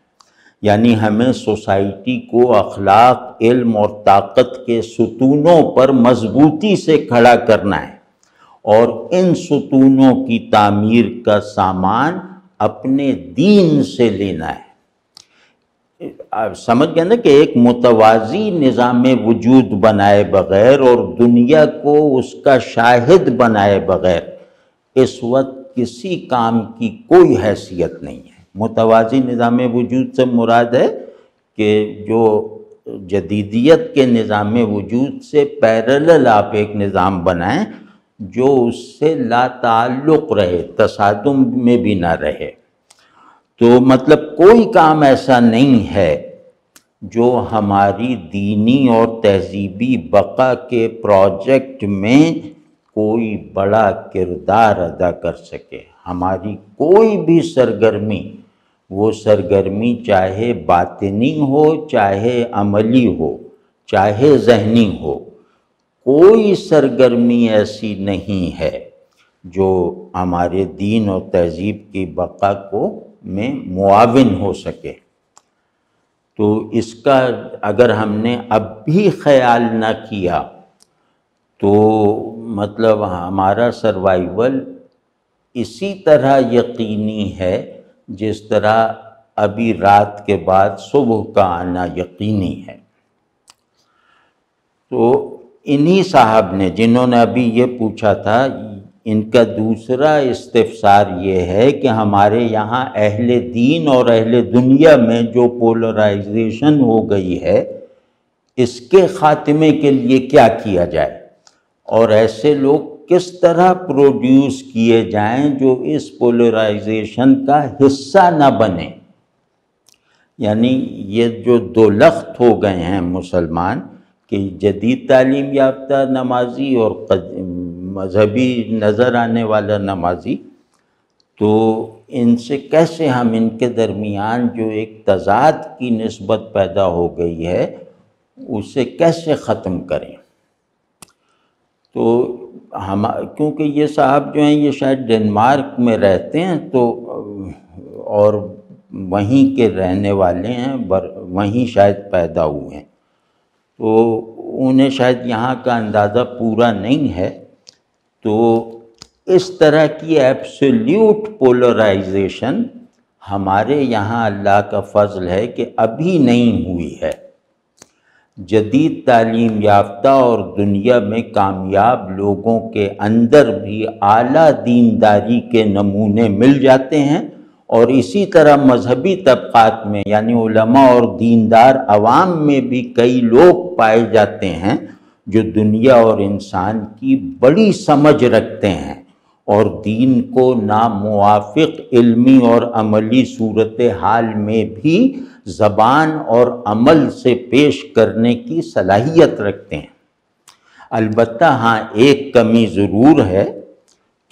یعنی ہمیں سوسائٹی کو اخلاق، علم اور طاقت کے ستونوں پر مضبوطی سے کھڑا کرنا ہے، اور ان ستونوں کی تعمیر کا سامان اپنے دین سے لینا ہے۔ سمجھ گئے نا کہ ایک متوازی نظام وجود بنائے بغیر اور دنیا کو اس کا شاہد بنائے بغیر اس وقت کسی کام کی کوئی حیثیت نہیں ہے۔ متوازی نظام وجود سے مراد ہے کہ جو جدیدیت کے نظام وجود سے پیرلل آپ ایک نظام بنائیں جو اس سے لا تعلق رہے، تصادم میں بھی نہ رہے۔ تو مطلب کوئی کام ایسا نہیں ہے جو ہماری دینی اور تہذیبی بقا کے پروجیکٹ میں کوئی بڑا کردار ادا کر سکے۔ ہماری کوئی بھی سرگرمی، وہ سرگرمی چاہے باطنی ہو، چاہے عملی ہو، چاہے ذہنی ہو، کوئی سرگرمی ایسی نہیں ہے جو ہمارے دین اور تہذیب کی بقا میں معاون ہو سکے۔ تو اس کا اگر ہم نے اب بھی خیال نہ کیا تو مطلب ہمارا سروائیول اسی طرح یقینی ہے جس طرح ابھی رات کے بعد صبح کا آنا یقینی ہے۔ تو انہی صاحب نے جنہوں نے ابھی یہ پوچھا تھا، ان کا دوسرا استفسار یہ ہے کہ ہمارے یہاں اہل دین اور اہل دنیا میں جو پولرائزیشن ہو گئی ہے اس کے خاتمے کے لیے کیا کیا جائے، اور ایسے لوگ کس طرح پروڈیوس کیے جائیں جو اس پولرائزیشن کا حصہ نہ بنے۔ یعنی یہ جو دو لخت ہو گئے ہیں مسلمان کہ جدید تعلیم یافتہ نمازی اور مذہبی نظر آنے والا نمازی، تو ان سے کیسے ہم ان کے درمیان جو ایک تضاد کی نسبت پیدا ہو گئی ہے اسے کیسے ختم کریں۔ تو ہم کیونکہ یہ صاحب جو ہیں یہ شاید ڈنمارک میں رہتے ہیں تو اور وہیں کے رہنے والے ہیں، وہیں شاید پیدا ہوئے ہیں، تو انہیں شاید یہاں کا اندازہ پورا نہیں ہے۔ تو اس طرح کی ایبسلیوٹ پولرائزیشن ہمارے یہاں اللہ کا فضل ہے کہ ابھی نہیں ہوئی ہے۔ جدید تعلیم یافتہ اور دنیا میں کامیاب لوگوں کے اندر بھی اعلیٰ دینداری کے نمونے مل جاتے ہیں، اور اسی طرح مذہبی طبقات میں یعنی علماء اور دیندار عوام میں بھی کئی لوگ پائے جاتے ہیں جو دنیا اور انسان کی بڑی سمجھ رکھتے ہیں اور دین کو ناموافق علمی اور عملی صورتحال میں بھی زبان اور عمل سے پیش کرنے کی صلاحیت رکھتے ہیں۔ البتہ ہاں ایک کمی ضرور ہے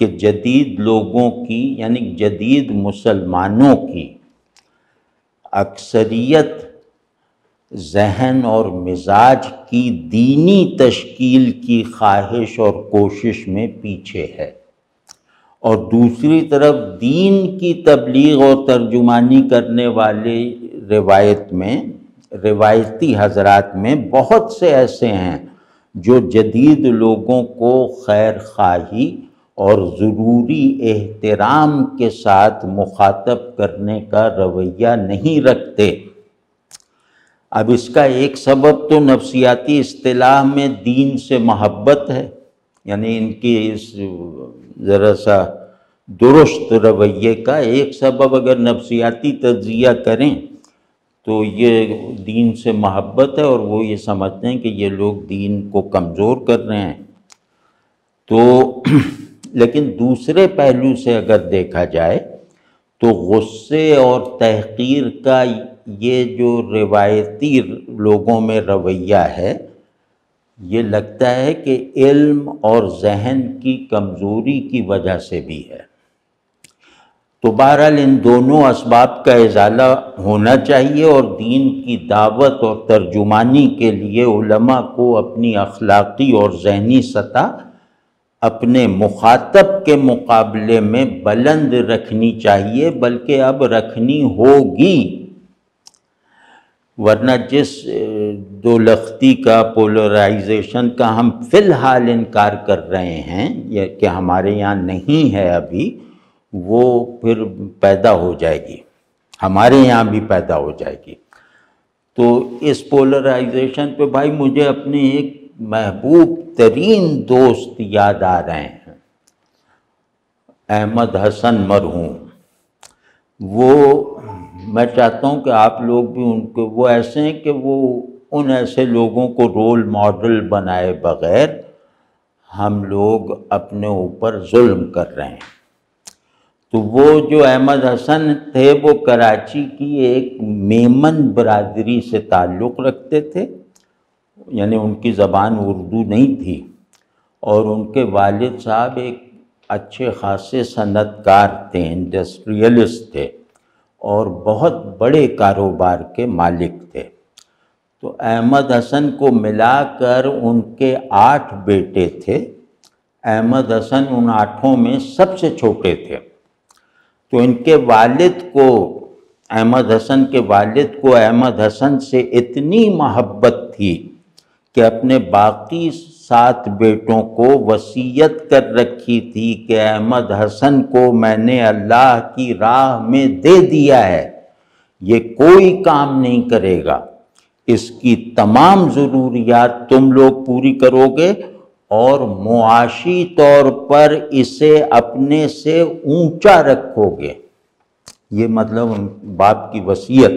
کہ جدید لوگوں کی یعنی جدید مسلمانوں کی اکثریت ذہن اور مزاج کی دینی تشکیل کی خواہش اور کوشش میں پیچھے ہے، اور دوسری طرف دین کی تبلیغ اور ترجمانی کرنے والے روایتی حضرات میں بہت سے ایسے ہیں جو جدید لوگوں کو خیر خواہی اور ضروری احترام کے ساتھ مخاطب کرنے کا رویہ نہیں رکھتے۔ اب اس کا ایک سبب تو نفسیاتی اصطلاح میں دین سے محبت ہے، یعنی ان کی اس ذرا سا درست رویے کا ایک سبب اگر نفسیاتی تجزیہ کریں تو یہ دین سے محبت ہے، اور وہ یہ سمجھتے ہیں کہ یہ لوگ دین کو کمزور کر رہے ہیں۔ تو لیکن دوسرے پہلو سے اگر دیکھا جائے تو غصے اور تحقیر کا یہ جو روایتی لوگوں میں رویہ ہے، یہ لگتا ہے کہ علم اور ذہن کی کمزوری کی وجہ سے بھی ہے۔ تو بہرحال ان دونوں اسباب کا ازالہ ہونا چاہیے، اور دین کی دعوت اور ترجمانی کے لیے علماء کو اپنی اخلاقی اور ذہنی سطح اپنے مخاطب کے مقابلے میں بلند رکھنی چاہیے، بلکہ اب رکھنی ہوگی، ورنہ جس دو لختی کا پولرائزیشن کا ہم فی الحال انکار کر رہے ہیں یا کہ ہمارے یہاں نہیں ہے ابھی، وہ پھر پیدا ہو جائے گی، ہمارے یہاں بھی پیدا ہو جائے گی۔ تو اس پولرائزیشن پہ بھائی مجھے اپنے ایک محبوب ترین دوست یاد آ رہے ہیں، احمد حسن مرحوم۔ وہ میں چاہتا ہوں کہ آپ لوگ بھی ان کو، وہ ایسے ہیں کہ وہ ان ایسے لوگوں کو رول ماڈل بنائے بغیر ہم لوگ اپنے اوپر ظلم کر رہے ہیں۔ تو وہ جو احمد حسن تھے وہ کراچی کی ایک میمن برادری سے تعلق رکھتے تھے، یعنی ان کی زبان اردو نہیں تھی، اور ان کے والد صاحب ایک اچھے خاصے صنعت کار تھے، انڈسٹریلسٹ تھے، اور بہت بڑے کاروبار کے مالک تھے۔ تو احمد حسن کو ملا کر ان کے 8 بیٹے تھے، احمد حسن ان 8 میں سب سے چھوٹے تھے۔ تو ان کے والد کو، احمد حسن کے والد کو احمد حسن سے اتنی محبت تھی کہ اپنے باقی 7 بیٹوں کو وصیت کر رکھی تھی کہ احمد حسن کو میں نے اللہ کی راہ میں دے دیا ہے، یہ کوئی کام نہیں کرے گا، اس کی تمام ضروریات تم لوگ پوری کرو گے، اور معاشی طور پر اسے اپنے سے اونچا رکھو گے۔ یہ مطلب باپ کی وصیت۔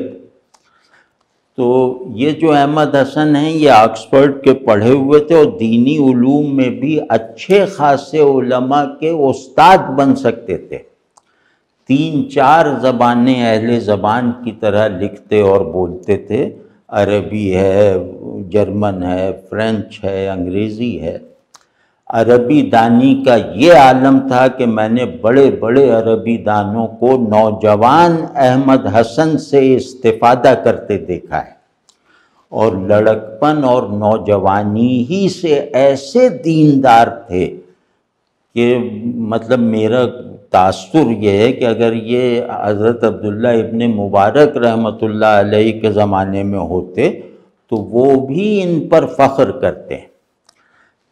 تو یہ جو احمد حسن ہیں یہ آکسفورڈ کے پڑھے ہوئے تھے، اور دینی علوم میں بھی اچھے خاصے علماء کے استاد بن سکتے تھے۔ 3-4 زبانیں اہل زبان کی طرح لکھتے اور بولتے تھے، عربی ہے، جرمن ہے، فرینچ ہے، انگریزی ہے۔ عربی دانی کا یہ عالم تھا کہ میں نے بڑے بڑے عربی دانوں کو نوجوان احمد حسن سے استفادہ کرتے دیکھا ہے، اور لڑکپن اور نوجوانی ہی سے ایسے دیندار تھے کہ مطلب میرا تاثر یہ ہے کہ اگر یہ حضرت عبداللہ ابن مبارک رحمۃ اللہ علیہ کے زمانے میں ہوتے تو وہ بھی ان پر فخر کرتے.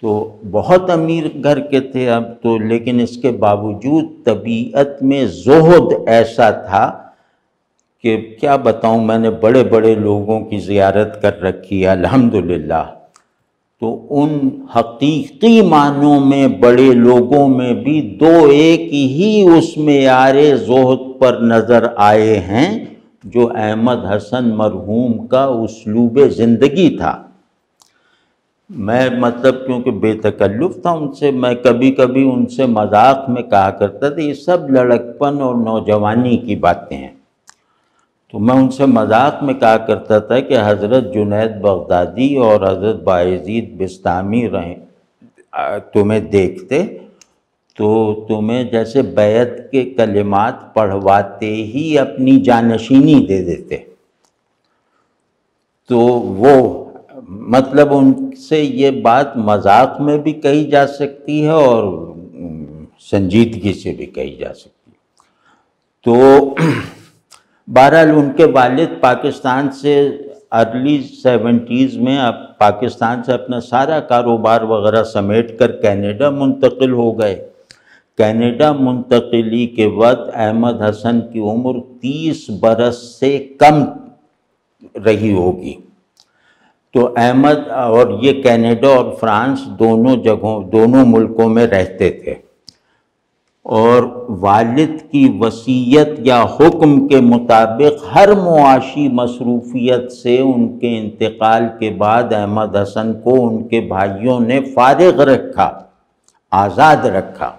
تو بہت امیر گھر کے تھے اب تو، لیکن اس کے باوجود طبیعت میں زہد ایسا تھا کہ کیا بتاؤں، میں نے بڑے بڑے لوگوں کی زیارت کر رکھی ہے الحمدللہ. تو ان حقیقی معنوں میں بڑے لوگوں میں بھی دو ایک ہی اس معیار زہد پر نظر آئے ہیں جو احمد حسن مرحوم کا اسلوب زندگی تھا. میں مطلب کیونکہ بے تکلف تھا ان سے، میں کبھی کبھی ان سے مذاق میں کہا کرتا تھا یہ سب لڑکپن اور نوجوانی کی باتیں ہیں. تو میں ان سے مذاق میں کہا کرتا تھا کہ حضرت جنید بغدادی اور حضرت بایزید بستامی تمہیں دیکھتے تو تمہیں جیسے بیعت کے کلمات پڑھواتے ہی اپنی جانشینی دے دیتے. تو وہ مطلب ان سے یہ بات مذاق میں بھی کہی جا سکتی ہے اور سنجیدگی سے بھی کہی جا سکتی ہے. تو بہرحال ان کے والد پاکستان سے ارلی 70s میں پاکستان سے اپنا سارا کاروبار وغیرہ سمیٹ کر کینیڈا منتقل ہو گئے. کینیڈا منتقلی کے وقت احمد حسن کی عمر 30 برس سے کم رہی ہوگی. تو احمد اور یہ کینیڈا اور فرانس دونوں ملکوں میں رہتے تھے، اور والد کی وصیت یا حکم کے مطابق ہر معاشی مصروفیت سے ان کے انتقال کے بعد احمد حسن کو ان کے بھائیوں نے فارغ رکھا، آزاد رکھا.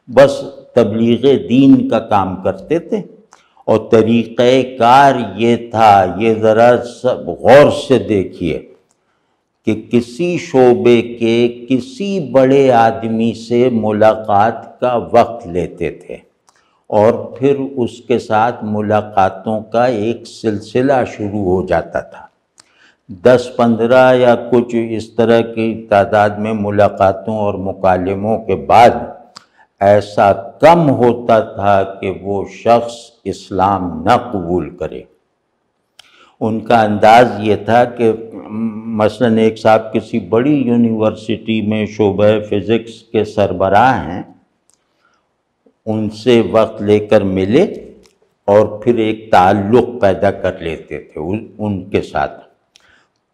بس تبلیغ دین کا کام کرتے تھے، اور طریقہ کار یہ تھا، یہ ذرا سب غور سے دیکھیے کہ کسی شعبے کے کسی بڑے آدمی سے ملاقات کا وقت لیتے تھے اور پھر اس کے ساتھ ملاقاتوں کا ایک سلسلہ شروع ہو جاتا تھا. 10-15 یا کچھ اس طرح کی تعداد میں ملاقاتوں اور مکالموں کے بعد ایسا کم ہوتا تھا کہ وہ شخص اسلام نہ قبول کرے. ان کا انداز یہ تھا کہ مثلاً ایک صاحب کسی بڑی یونیورسٹی میں شعبہ فزکس کے سربراہ ہیں، ان سے وقت لے کر ملے اور پھر ایک تعلق پیدا کر لیتے تھے ان کے ساتھ.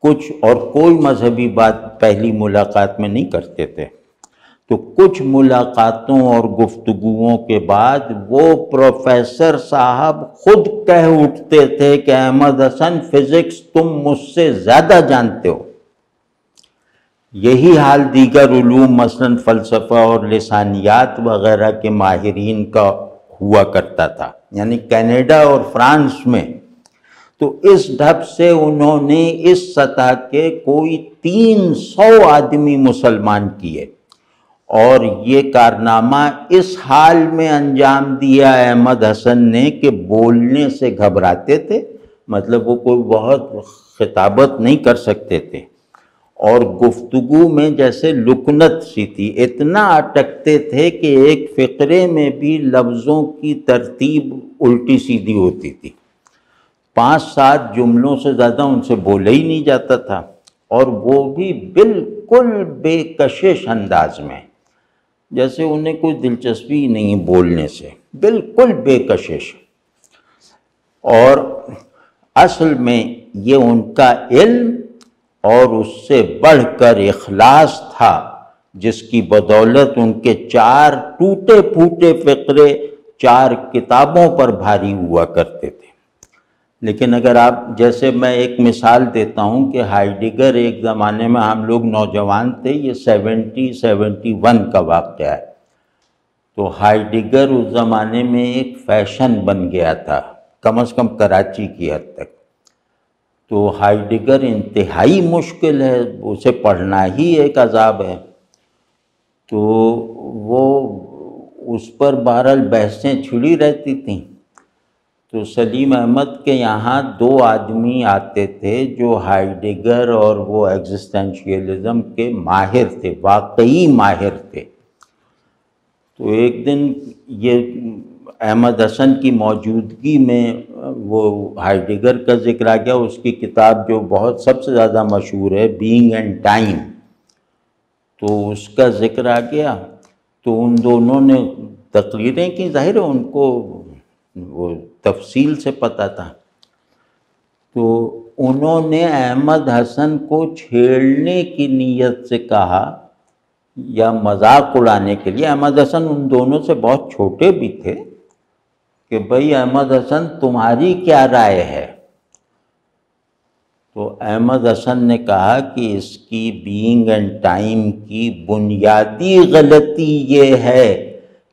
کچھ اور کوئی مذہبی بات پہلی ملاقات میں نہیں کرتے تھے. تو کچھ ملاقاتوں اور گفتگوؤں کے بعد وہ پروفیسر صاحب خود کہہ اٹھتے تھے کہ احمد حسن فزکس تم مجھ سے زیادہ جانتے ہو. یہی حال دیگر علوم مثلاً فلسفہ اور لسانیات وغیرہ کے ماہرین کا ہوا کرتا تھا، یعنی کینیڈا اور فرانس میں. تو اس ڈھب سے انہوں نے اس سطح کے کوئی 300 آدمی مسلمان کیے، اور یہ کارنامہ اس حال میں انجام دیا احمد حسن نے کہ بولنے سے گھبراتے تھے، مطلب وہ کوئی بہت خطابت نہیں کر سکتے تھے، اور گفتگو میں جیسے لکنت سی تھی، اتنا اٹکتے تھے کہ ایک فقرے میں بھی لفظوں کی ترتیب الٹی سیدھی ہوتی تھی. 5-7 جملوں سے زیادہ ان سے بولا ہی نہیں جاتا تھا، اور وہ بھی بالکل بے کشش انداز میں، جیسے انہیں کوئی دلچسپی نہیں بولنے سے، بالکل بے کشش. اور اصل میں یہ ان کا علم اور اس سے بڑھ کر اخلاص تھا، جس کی بدولت ان کے 4 ٹوٹے پھوٹے فقرے 4 کتابوں پر بھاری ہوا کرتے تھے. لیکن اگر آپ جیسے میں ایک مثال دیتا ہوں کہ ہائیڈگر ایک زمانے میں ہم لوگ نوجوان تھے، یہ 71 کا واقعہ ہے. تو ہائیڈگر اس زمانے میں ایک فیشن بن گیا تھا، کم از کم کراچی کی حد تک. تو ہائیڈگر انتہائی مشکل ہے، اسے پڑھنا ہی ایک عذاب ہے. تو وہ اس پر بہرحال بحثیں چھڑی رہتی تھیں. تو سلیم احمد کے یہاں 2 آدمی آتے تھے جو ہائیڈگر اور وہ ایگزسٹینشیلزم کے ماہر تھے، واقعی ماہر تھے۔ تو ایک دن یہ احمد حسن کی موجودگی میں وہ ہائیڈگر کا ذکر آ گیا، اس کی کتاب جو بہت سب سے زیادہ مشہور ہے بینگ اینڈ ٹائم، تو اس کا ذکر آ گیا۔ تو ان دونوں نے تقریریں کی، ظاہر ہے ان کو وہ تفصیل سے پتہ تھا، تو انہوں نے احمد حسن کو چھیڑنے کی نیت سے کہا یا مذاق اڑانے کے لیے، احمد حسن ان دونوں سے بہت چھوٹے بھی تھے، کہ بھئی احمد حسن تمہاری کیا رائے ہے؟ تو احمد حسن نے کہا کہ اس کی بینگ اینڈ ٹائم کی بنیادی غلطی یہ ہے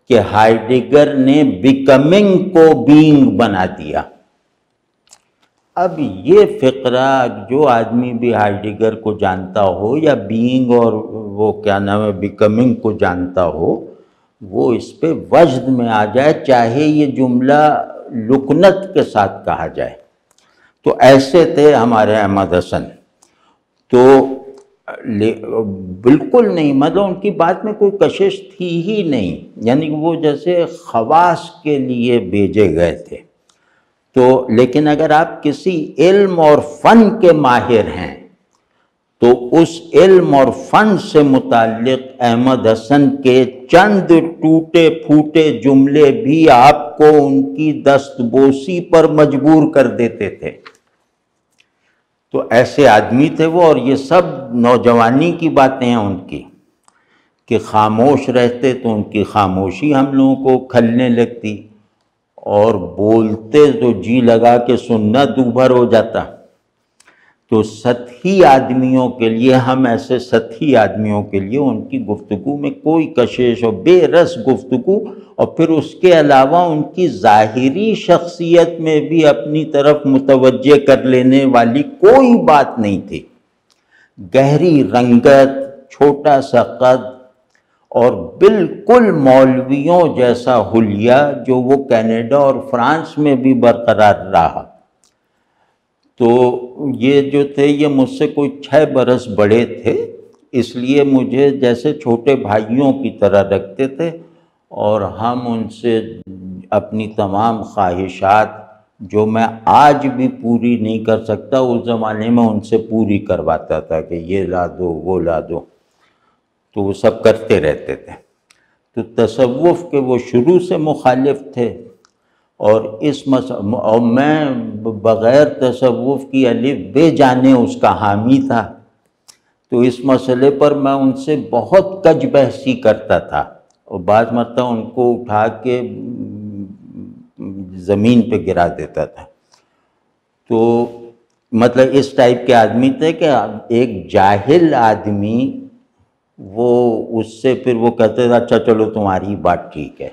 کہ ہائیڈگر نے بیکمنگ کو بینگ بنا دیا۔ اب یہ فقرہ جو آدمی بھی ہائیڈگر کو جانتا ہو یا بینگ اور وہ کیا نام ہے بیکمنگ کو جانتا ہو، وہ اس پہ وجد میں آ جائے، چاہے یہ جملہ لکنت کے ساتھ کہا جائے۔ تو ایسے تھے ہمارے احمد حسن، تو بالکل نہیں، مطلب ان کی بات میں کوئی کشش تھی ہی نہیں، یعنی وہ جیسے خواص کے لیے بھیجے گئے تھے۔ تو لیکن اگر آپ کسی علم اور فن کے ماہر ہیں تو اس علم اور فن سے متعلق احمد حسن کے چند ٹوٹے پھوٹے جملے بھی آپ کو ان کی دستبوسی پر مجبور کر دیتے تھے۔ تو ایسے آدمی تھے وہ، اور یہ سب نوجوانی کی باتیں ہیں ان کی، کہ خاموش رہتے تو ان کی خاموشی ہم لوگوں کو کھلنے لگتی، اور بولتے تو جی لگا کے سننا دوبھر ہو جاتا۔ تو سطحی آدمیوں کے لیے، ہم ایسے سطحی آدمیوں کے لیے ان کی گفتگو میں کوئی کشش اور بے رس گفتگو، اور پھر اس کے علاوہ ان کی ظاہری شخصیت میں بھی اپنی طرف متوجہ کر لینے والی کوئی بات نہیں تھی۔ گہری رنگت، چھوٹا سا قد، اور بالکل مولویوں جیسا حلیہ جو وہ کینیڈا اور فرانس میں بھی برقرار رہا۔ تو یہ جو تھے یہ مجھ سے کوئی 6 برس بڑے تھے، اس لیے مجھے جیسے چھوٹے بھائیوں کی طرح رکھتے تھے، اور ہم ان سے اپنی تمام خواہشات جو میں آج بھی پوری نہیں کر سکتا، اس زمانے میں ان سے پوری کرواتا تھا کہ یہ لا دو وہ لا دو، تو وہ سب کرتے رہتے تھے۔ تو تصوف کے وہ شروع سے مخالف تھے، اور اور میں بغیر تصوف کی الف بے جانے اس کا حامی تھا، تو اس مسئلے پر میں ان سے بہت کج بحثی کرتا تھا، اور بعض مرتبہ ان کو اٹھا کے زمین پہ گرا دیتا تھا۔ تو مطلب اس ٹائپ کے آدمی تھے کہ ایک جاہل آدمی وہ اس سے پھر وہ کہتے تھا اچھا چلو تمہاری بات ٹھیک ہے۔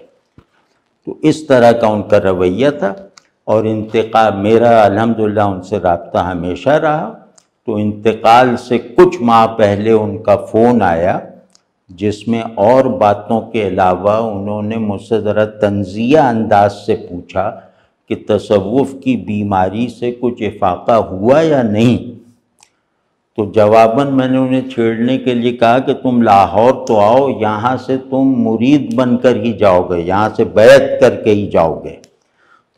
تو اس طرح کا ان کا رویہ تھا، اور انتقال میرا الحمدللہ ان سے رابطہ ہمیشہ رہا۔ تو انتقال سے کچھ ماہ پہلے ان کا فون آیا، جس میں اور باتوں کے علاوہ انہوں نے مجھ سے ذرا طنزیہ انداز سے پوچھا کہ تصوف کی بیماری سے کچھ افاقہ ہوا یا نہیں۔ تو جواباً میں نے انہیں چھیڑنے کے لیے کہا کہ تم لاہور تو آؤ، یہاں سے تم مرید بن کر ہی جاؤ گے، یہاں سے بیعت کر کے ہی جاؤ گے۔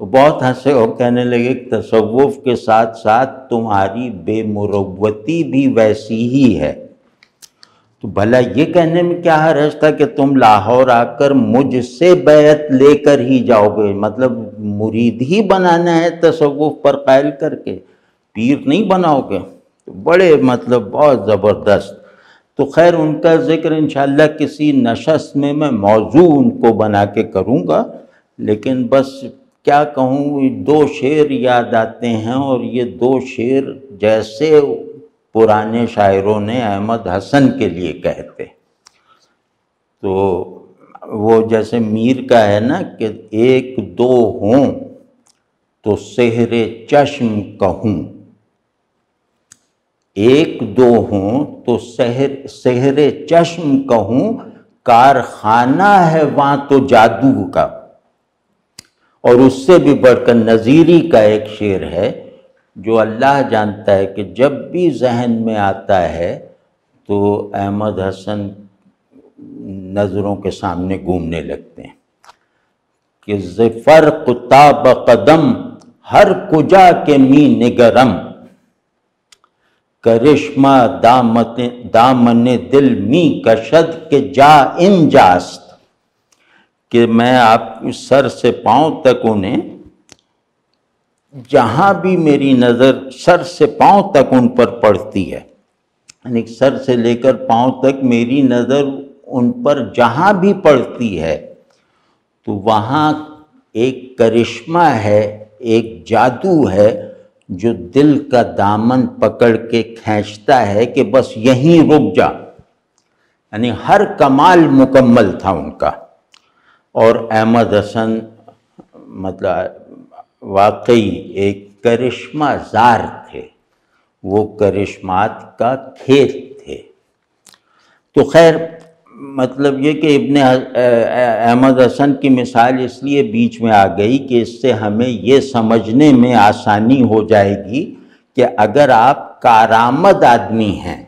تو بہت ہنسے اور کہنے لگے کہ تصوف کے ساتھ ساتھ تمہاری بے مروتی بھی ویسی ہی ہے۔ تو بھلا یہ کہنے میں کیا حرج تھا کہ تم لاہور آ کر مجھ سے بیعت لے کر ہی جاؤ گے، مطلب مرید ہی بنانا ہے تصوف پر قائل کر کے، پیر نہیں بناؤ گے۔ بڑے مطلب بہت زبردست۔ تو خیر ان کا ذکر انشاءاللہ کسی نشست میں موضوع ان کو بنا کے کروں گا، لیکن بس کیا کہوں، 2 شعر یاد آتے ہیں، اور یہ 2 شعر جیسے پرانے شاعروں نے احمد حسن کے لیے کہتے۔ تو وہ جیسے میر کا ہے نا کہ 1 2 ہوں تو سحر چشم کہوں، 1 2 ہوں تو سحر چشم کہوں، کارخانہ ہے وہاں تو جادو کا۔ اور اس سے بھی بڑھ کر نظیری کا ایک شعر ہے جو اللہ جانتا ہے کہ جب بھی ذہن میں آتا ہے تو احمد حسن نظروں کے سامنے گھومنے لگتے ہیں کہ فرق تاب قدم ہر کجا کے می نگرم، کرشمہ دامن دل می کشد کے جا انجاست، کہ میں آپ سر سے پاؤں تک انہیں، جہاں بھی میری نظر سر سے پاؤں تک ان پر پڑتی ہے، یعنی سر سے لے کر پاؤں تک میری نظر ان پر جہاں بھی پڑتی ہے تو وہاں ایک کرشمہ ہے، ایک جادو ہے جو دل کا دامن پکڑ کے کھینچتا ہے کہ بس یہیں رک جا، یعنی ہر کمال مکمل تھا ان کا۔ اور احمد حسن مطلب واقعی ایک کرشمہ زار تھے، وہ کرشمات کا کھیت تھے۔ تو خیر مطلب یہ کہ ابن احمد حسن کی مثال اس لیے بیچ میں آ گئی کہ اس سے ہمیں یہ سمجھنے میں آسانی ہو جائے گی کہ اگر آپ کارآمد آدمی ہیں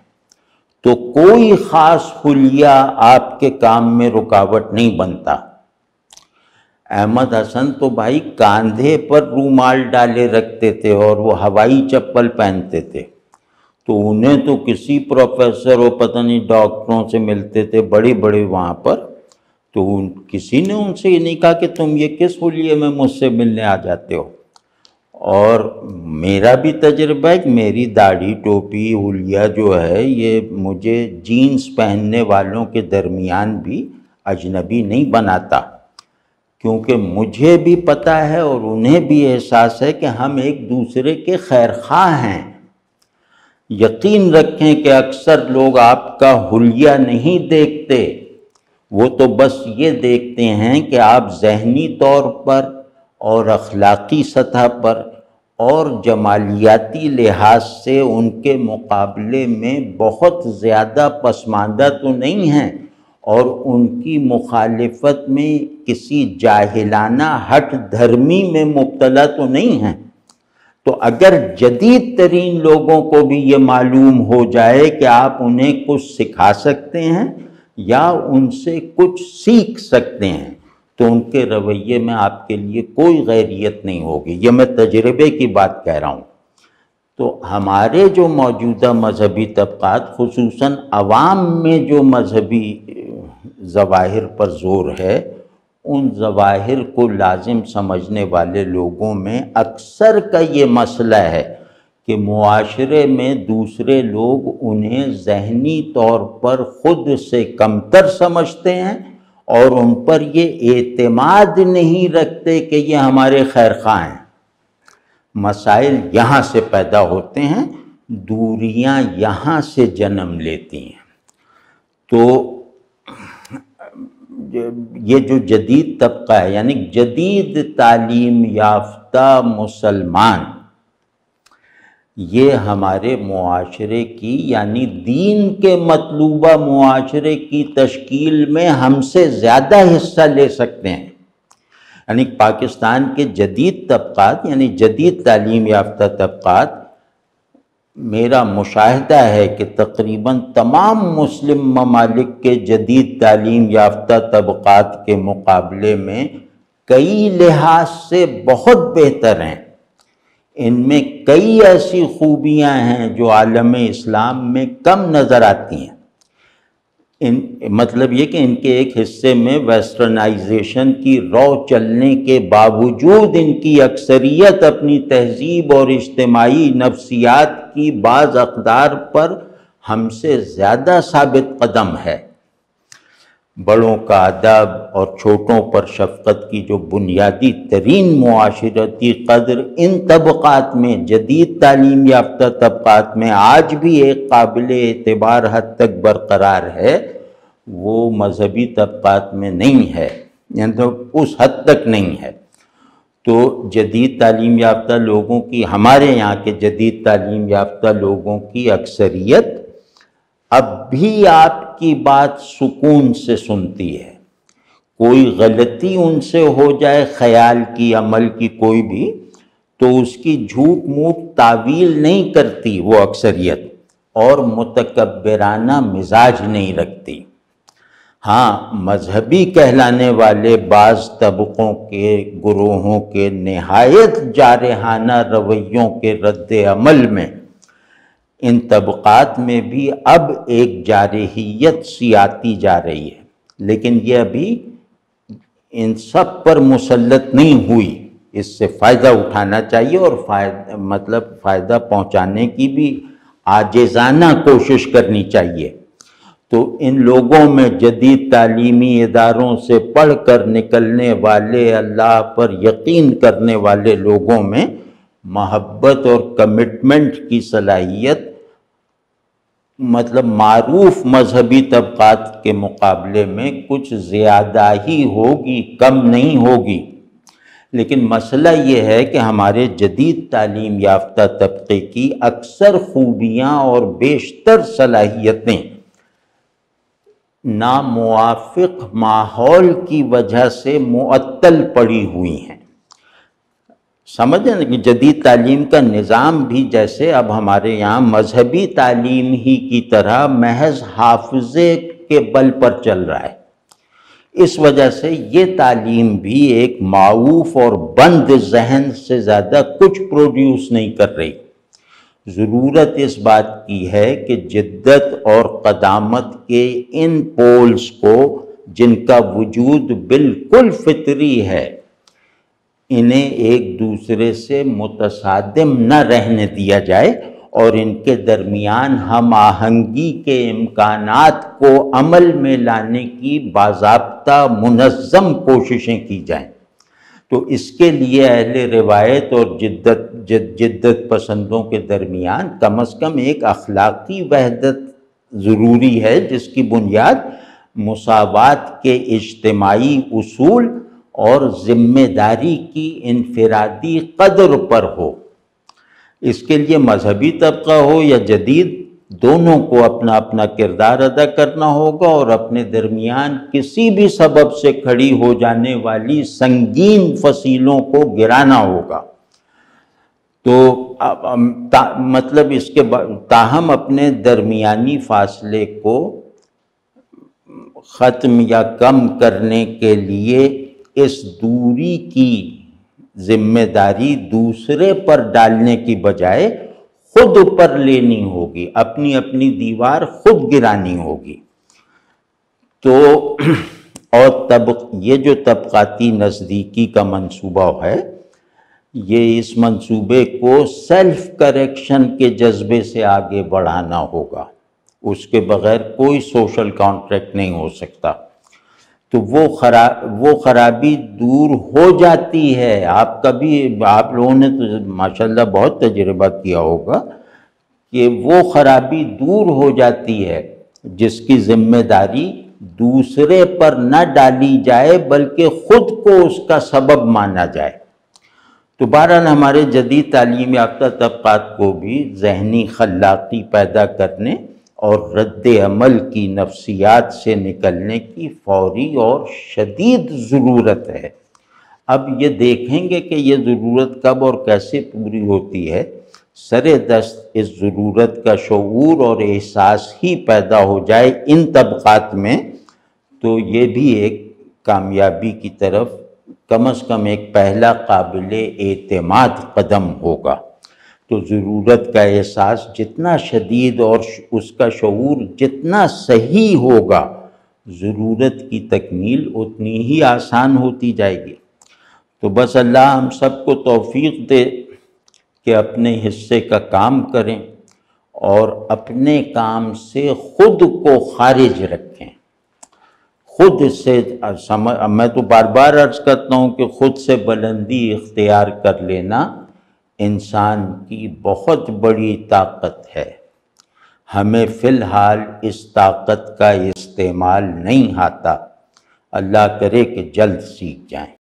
تو کوئی خاص حلیہ آپ کے کام میں رکاوٹ نہیں بنتا۔ احمد حسن تو بھائی کاندھے پر رومال ڈالے رکھتے تھے اور وہ ہوائی چپل پہنتے تھے، تو انہیں تو کسی پروفیسر اور پتہ نہیں ڈاکٹروں سے ملتے تھے بڑے بڑے وہاں پر، تو کسی نے ان سے یہ نہیں کہا کہ تم یہ کس حلیے میں مجھ سے ملنے آ جاتے ہو۔ اور میرا بھی تجربہ ہے کہ میری داڑھی ٹوپی حلیہ جو ہے یہ مجھے جینز پہننے والوں کے درمیان بھی اجنبی نہیں بناتا، کیونکہ مجھے بھی پتہ ہے اور انہیں بھی احساس ہے کہ ہم ایک دوسرے کے خیر خواہ ہیں۔ یقین رکھیں کہ اکثر لوگ آپ کا حلیہ نہیں دیکھتے، وہ تو بس یہ دیکھتے ہیں کہ آپ ذہنی طور پر اور اخلاقی سطح پر اور جمالیاتی لحاظ سے ان کے مقابلے میں بہت زیادہ پسماندہ تو نہیں ہیں اور ان کی مخالفت میں کسی جاہلانہ ہٹ دھرمی میں مبتلا تو نہیں ہیں۔ تو اگر جدید ترین لوگوں کو بھی یہ معلوم ہو جائے کہ آپ انہیں کچھ سکھا سکتے ہیں یا ان سے کچھ سیکھ سکتے ہیں تو ان کے رویے میں آپ کے لیے کوئی غیریت نہیں ہوگی۔ یہ میں تجربے کی بات کہہ رہا ہوں۔ تو ہمارے جو موجودہ مذہبی طبقات خصوصاً عوام میں جو مذہبی ظواہر پر زور ہے، ان ظواہر کو لازم سمجھنے والے لوگوں میں اکثر کا یہ مسئلہ ہے کہ معاشرے میں دوسرے لوگ انہیں ذہنی طور پر خود سے کمتر سمجھتے ہیں اور ان پر یہ اعتماد نہیں رکھتے کہ یہ ہمارے خیر خواہ ہیں۔ مسائل یہاں سے پیدا ہوتے ہیں، دوریاں یہاں سے جنم لیتی ہیں۔ تو یہ جو جدید طبقہ ہے یعنی جدید تعلیم یافتہ مسلمان، یہ ہمارے معاشرے کی یعنی دین کے مطلوبہ معاشرے کی تشکیل میں ہم سے زیادہ حصہ لے سکتے ہیں۔ یعنی پاکستان کے جدید طبقات یعنی جدید تعلیم یافتہ طبقات، میرا مشاہدہ ہے کہ تقریباً تمام مسلم ممالک کے جدید تعلیم یافتہ طبقات کے مقابلے میں کئی لحاظ سے بہت بہتر ہیں۔ ان میں کئی ایسی خوبیاں ہیں جو عالم اسلام میں کم نظر آتی ہیں۔ مطلب یہ کہ ان کے ایک حصے میں ویسٹرنائزیشن کی رو چلنے کے باوجود ان کی اکثریت اپنی تہذیب اور اجتماعی نفسیات کی بعض اقدار پر ہم سے زیادہ ثابت قدم ہے۔ بڑوں کا ادب اور چھوٹوں پر شفقت کی جو بنیادی ترین معاشرتی قدر ان طبقات میں جدید تعلیم یافتہ طبقات میں آج بھی ایک قابل اعتبار حد تک برقرار ہے، وہ مذہبی طبقات میں نہیں ہے، یعنی تو اس حد تک نہیں ہے۔ تو جدید تعلیم یافتہ لوگوں کی، ہمارے یہاں کے جدید تعلیم یافتہ لوگوں کی اکثریت اب بھی آپ کی بات سکون سے سنتی ہے، کوئی غلطی ان سے ہو جائے خیال کی، عمل کی کوئی بھی، تو اس کی جھوٹ موٹ تعویل نہیں کرتی وہ اکثریت، اور متکبرانہ مزاج نہیں رکھتی۔ ہاں، مذہبی کہلانے والے بعض طبقوں کے، گروہوں کے نہایت جارحانہ رویوں کے رد عمل میں ان طبقات میں بھی اب ایک جارحیت سی آتی جا رہی ہے، لیکن یہ ابھی ان سب پر مسلط نہیں ہوئی۔ اس سے فائدہ اٹھانا چاہیے اور فائدہ پہنچانے کی بھی عاجزانہ کوشش کرنی چاہیے۔ تو ان لوگوں میں، جدید تعلیمی اداروں سے پڑھ کر نکلنے والے، اللہ پر یقین کرنے والے لوگوں میں محبت اور کمٹمنٹ کی صلاحیت معروف مذہبی طبقات کے مقابلے میں کچھ زیادہ ہی ہوگی، کم نہیں ہوگی۔ لیکن مسئلہ یہ ہے کہ ہمارے جدید تعلیم یافتہ طبقے کی اکثر خوبیاں اور بیشتر صلاحیتیں ناموافق ماحول کی وجہ سے معطل پڑی ہوئی ہیں۔ سمجھیں کہ جدید تعلیم کا نظام بھی جیسے اب ہمارے یہاں مذہبی تعلیم ہی کی طرح محض حافظے کے بل پر چل رہا ہے، اس وجہ سے یہ تعلیم بھی ایک معوف اور بند ذہن سے زیادہ کچھ پروڈیوس نہیں کر رہی۔ ضرورت اس بات کی ہے کہ جدت اور قدامت کے ان پولز کو، جن کا وجود بالکل فطری ہے، انہیں ایک دوسرے سے متصادم نہ رہنے دیا جائے اور ان کے درمیان ہم آہنگی کے امکانات کو عمل میں لانے کی باضابطہ منظم کوششیں کی جائیں۔ تو اس کے لیے اہل روایت اور جدت پسندوں کے درمیان کم از کم ایک اخلاقی وحدت ضروری ہے، جس کی بنیاد مساوات کے اجتماعی اصول اور ذمہ داری کی انفرادی قدر پر ہو۔ اس کے لیے مذہبی طبقہ ہو یا جدید، دونوں کو اپنا اپنا کردار ادا کرنا ہوگا اور اپنے درمیان کسی بھی سبب سے کھڑی ہو جانے والی سنگین فصیلوں کو گرانا ہوگا۔ تو اس کے تاہم اپنے درمیانی فاصلے کو ختم یا کم کرنے کے لیے اس دوری کی ذمہ داری دوسرے پر ڈالنے کی بجائے خود پر لینی ہوگی، اپنی اپنی دیوار خود گرانی ہوگی۔ تو اور یہ جو طبقاتی نزدیکی کا منصوبہ ہے، یہ اس منصوبے کو سیلف کریکشن کے جذبے سے آگے بڑھانا ہوگا، اس کے بغیر کوئی سوشل کانٹریکٹ نہیں ہو سکتا۔ تو وہ خرابی دور ہو جاتی ہے۔ آپ لوگوں نے تو ماشاءاللہ بہت تجربہ کیا ہوگا کہ وہ خرابی دور ہو جاتی ہے جس کی ذمہ داری دوسرے پر نہ ڈالی جائے بلکہ خود کو اس کا سبب مانا جائے۔ تو بہرحال ہمارے جدید تعلیم یافتہ طبقات کو بھی ذہنی خلاقی پیدا کرنے اور رد عمل کی نفسیات سے نکلنے کی فوری اور شدید ضرورت ہے۔ اب یہ دیکھیں گے کہ یہ ضرورت کب اور کیسے پوری ہوتی ہے۔ سر دست اس ضرورت کا شعور اور احساس ہی پیدا ہو جائے ان طبقات میں، تو یہ بھی ایک کامیابی کی طرف کم از کم ایک پہلا قابل اعتماد قدم ہوگا۔ تو ضرورت کا احساس جتنا شدید اور اس کا شعور جتنا صحیح ہوگا، ضرورت کی تکمیل اتنی ہی آسان ہوتی جائے گی۔ تو بس اللہ ہم سب کو توفیق دے کہ اپنے حصے کا کام کریں اور اپنے کام سے خود کو خارج رکھیں۔ خود سے میں تو بار بار عرض کرتا ہوں کہ خود سے بلندی اختیار کر لینا انسان کی بہت بڑی طاقت ہے۔ ہمیں فی الحال اس طاقت کا استعمال نہیں آتا۔ اللہ کرے کہ جلد سیکھ جائیں۔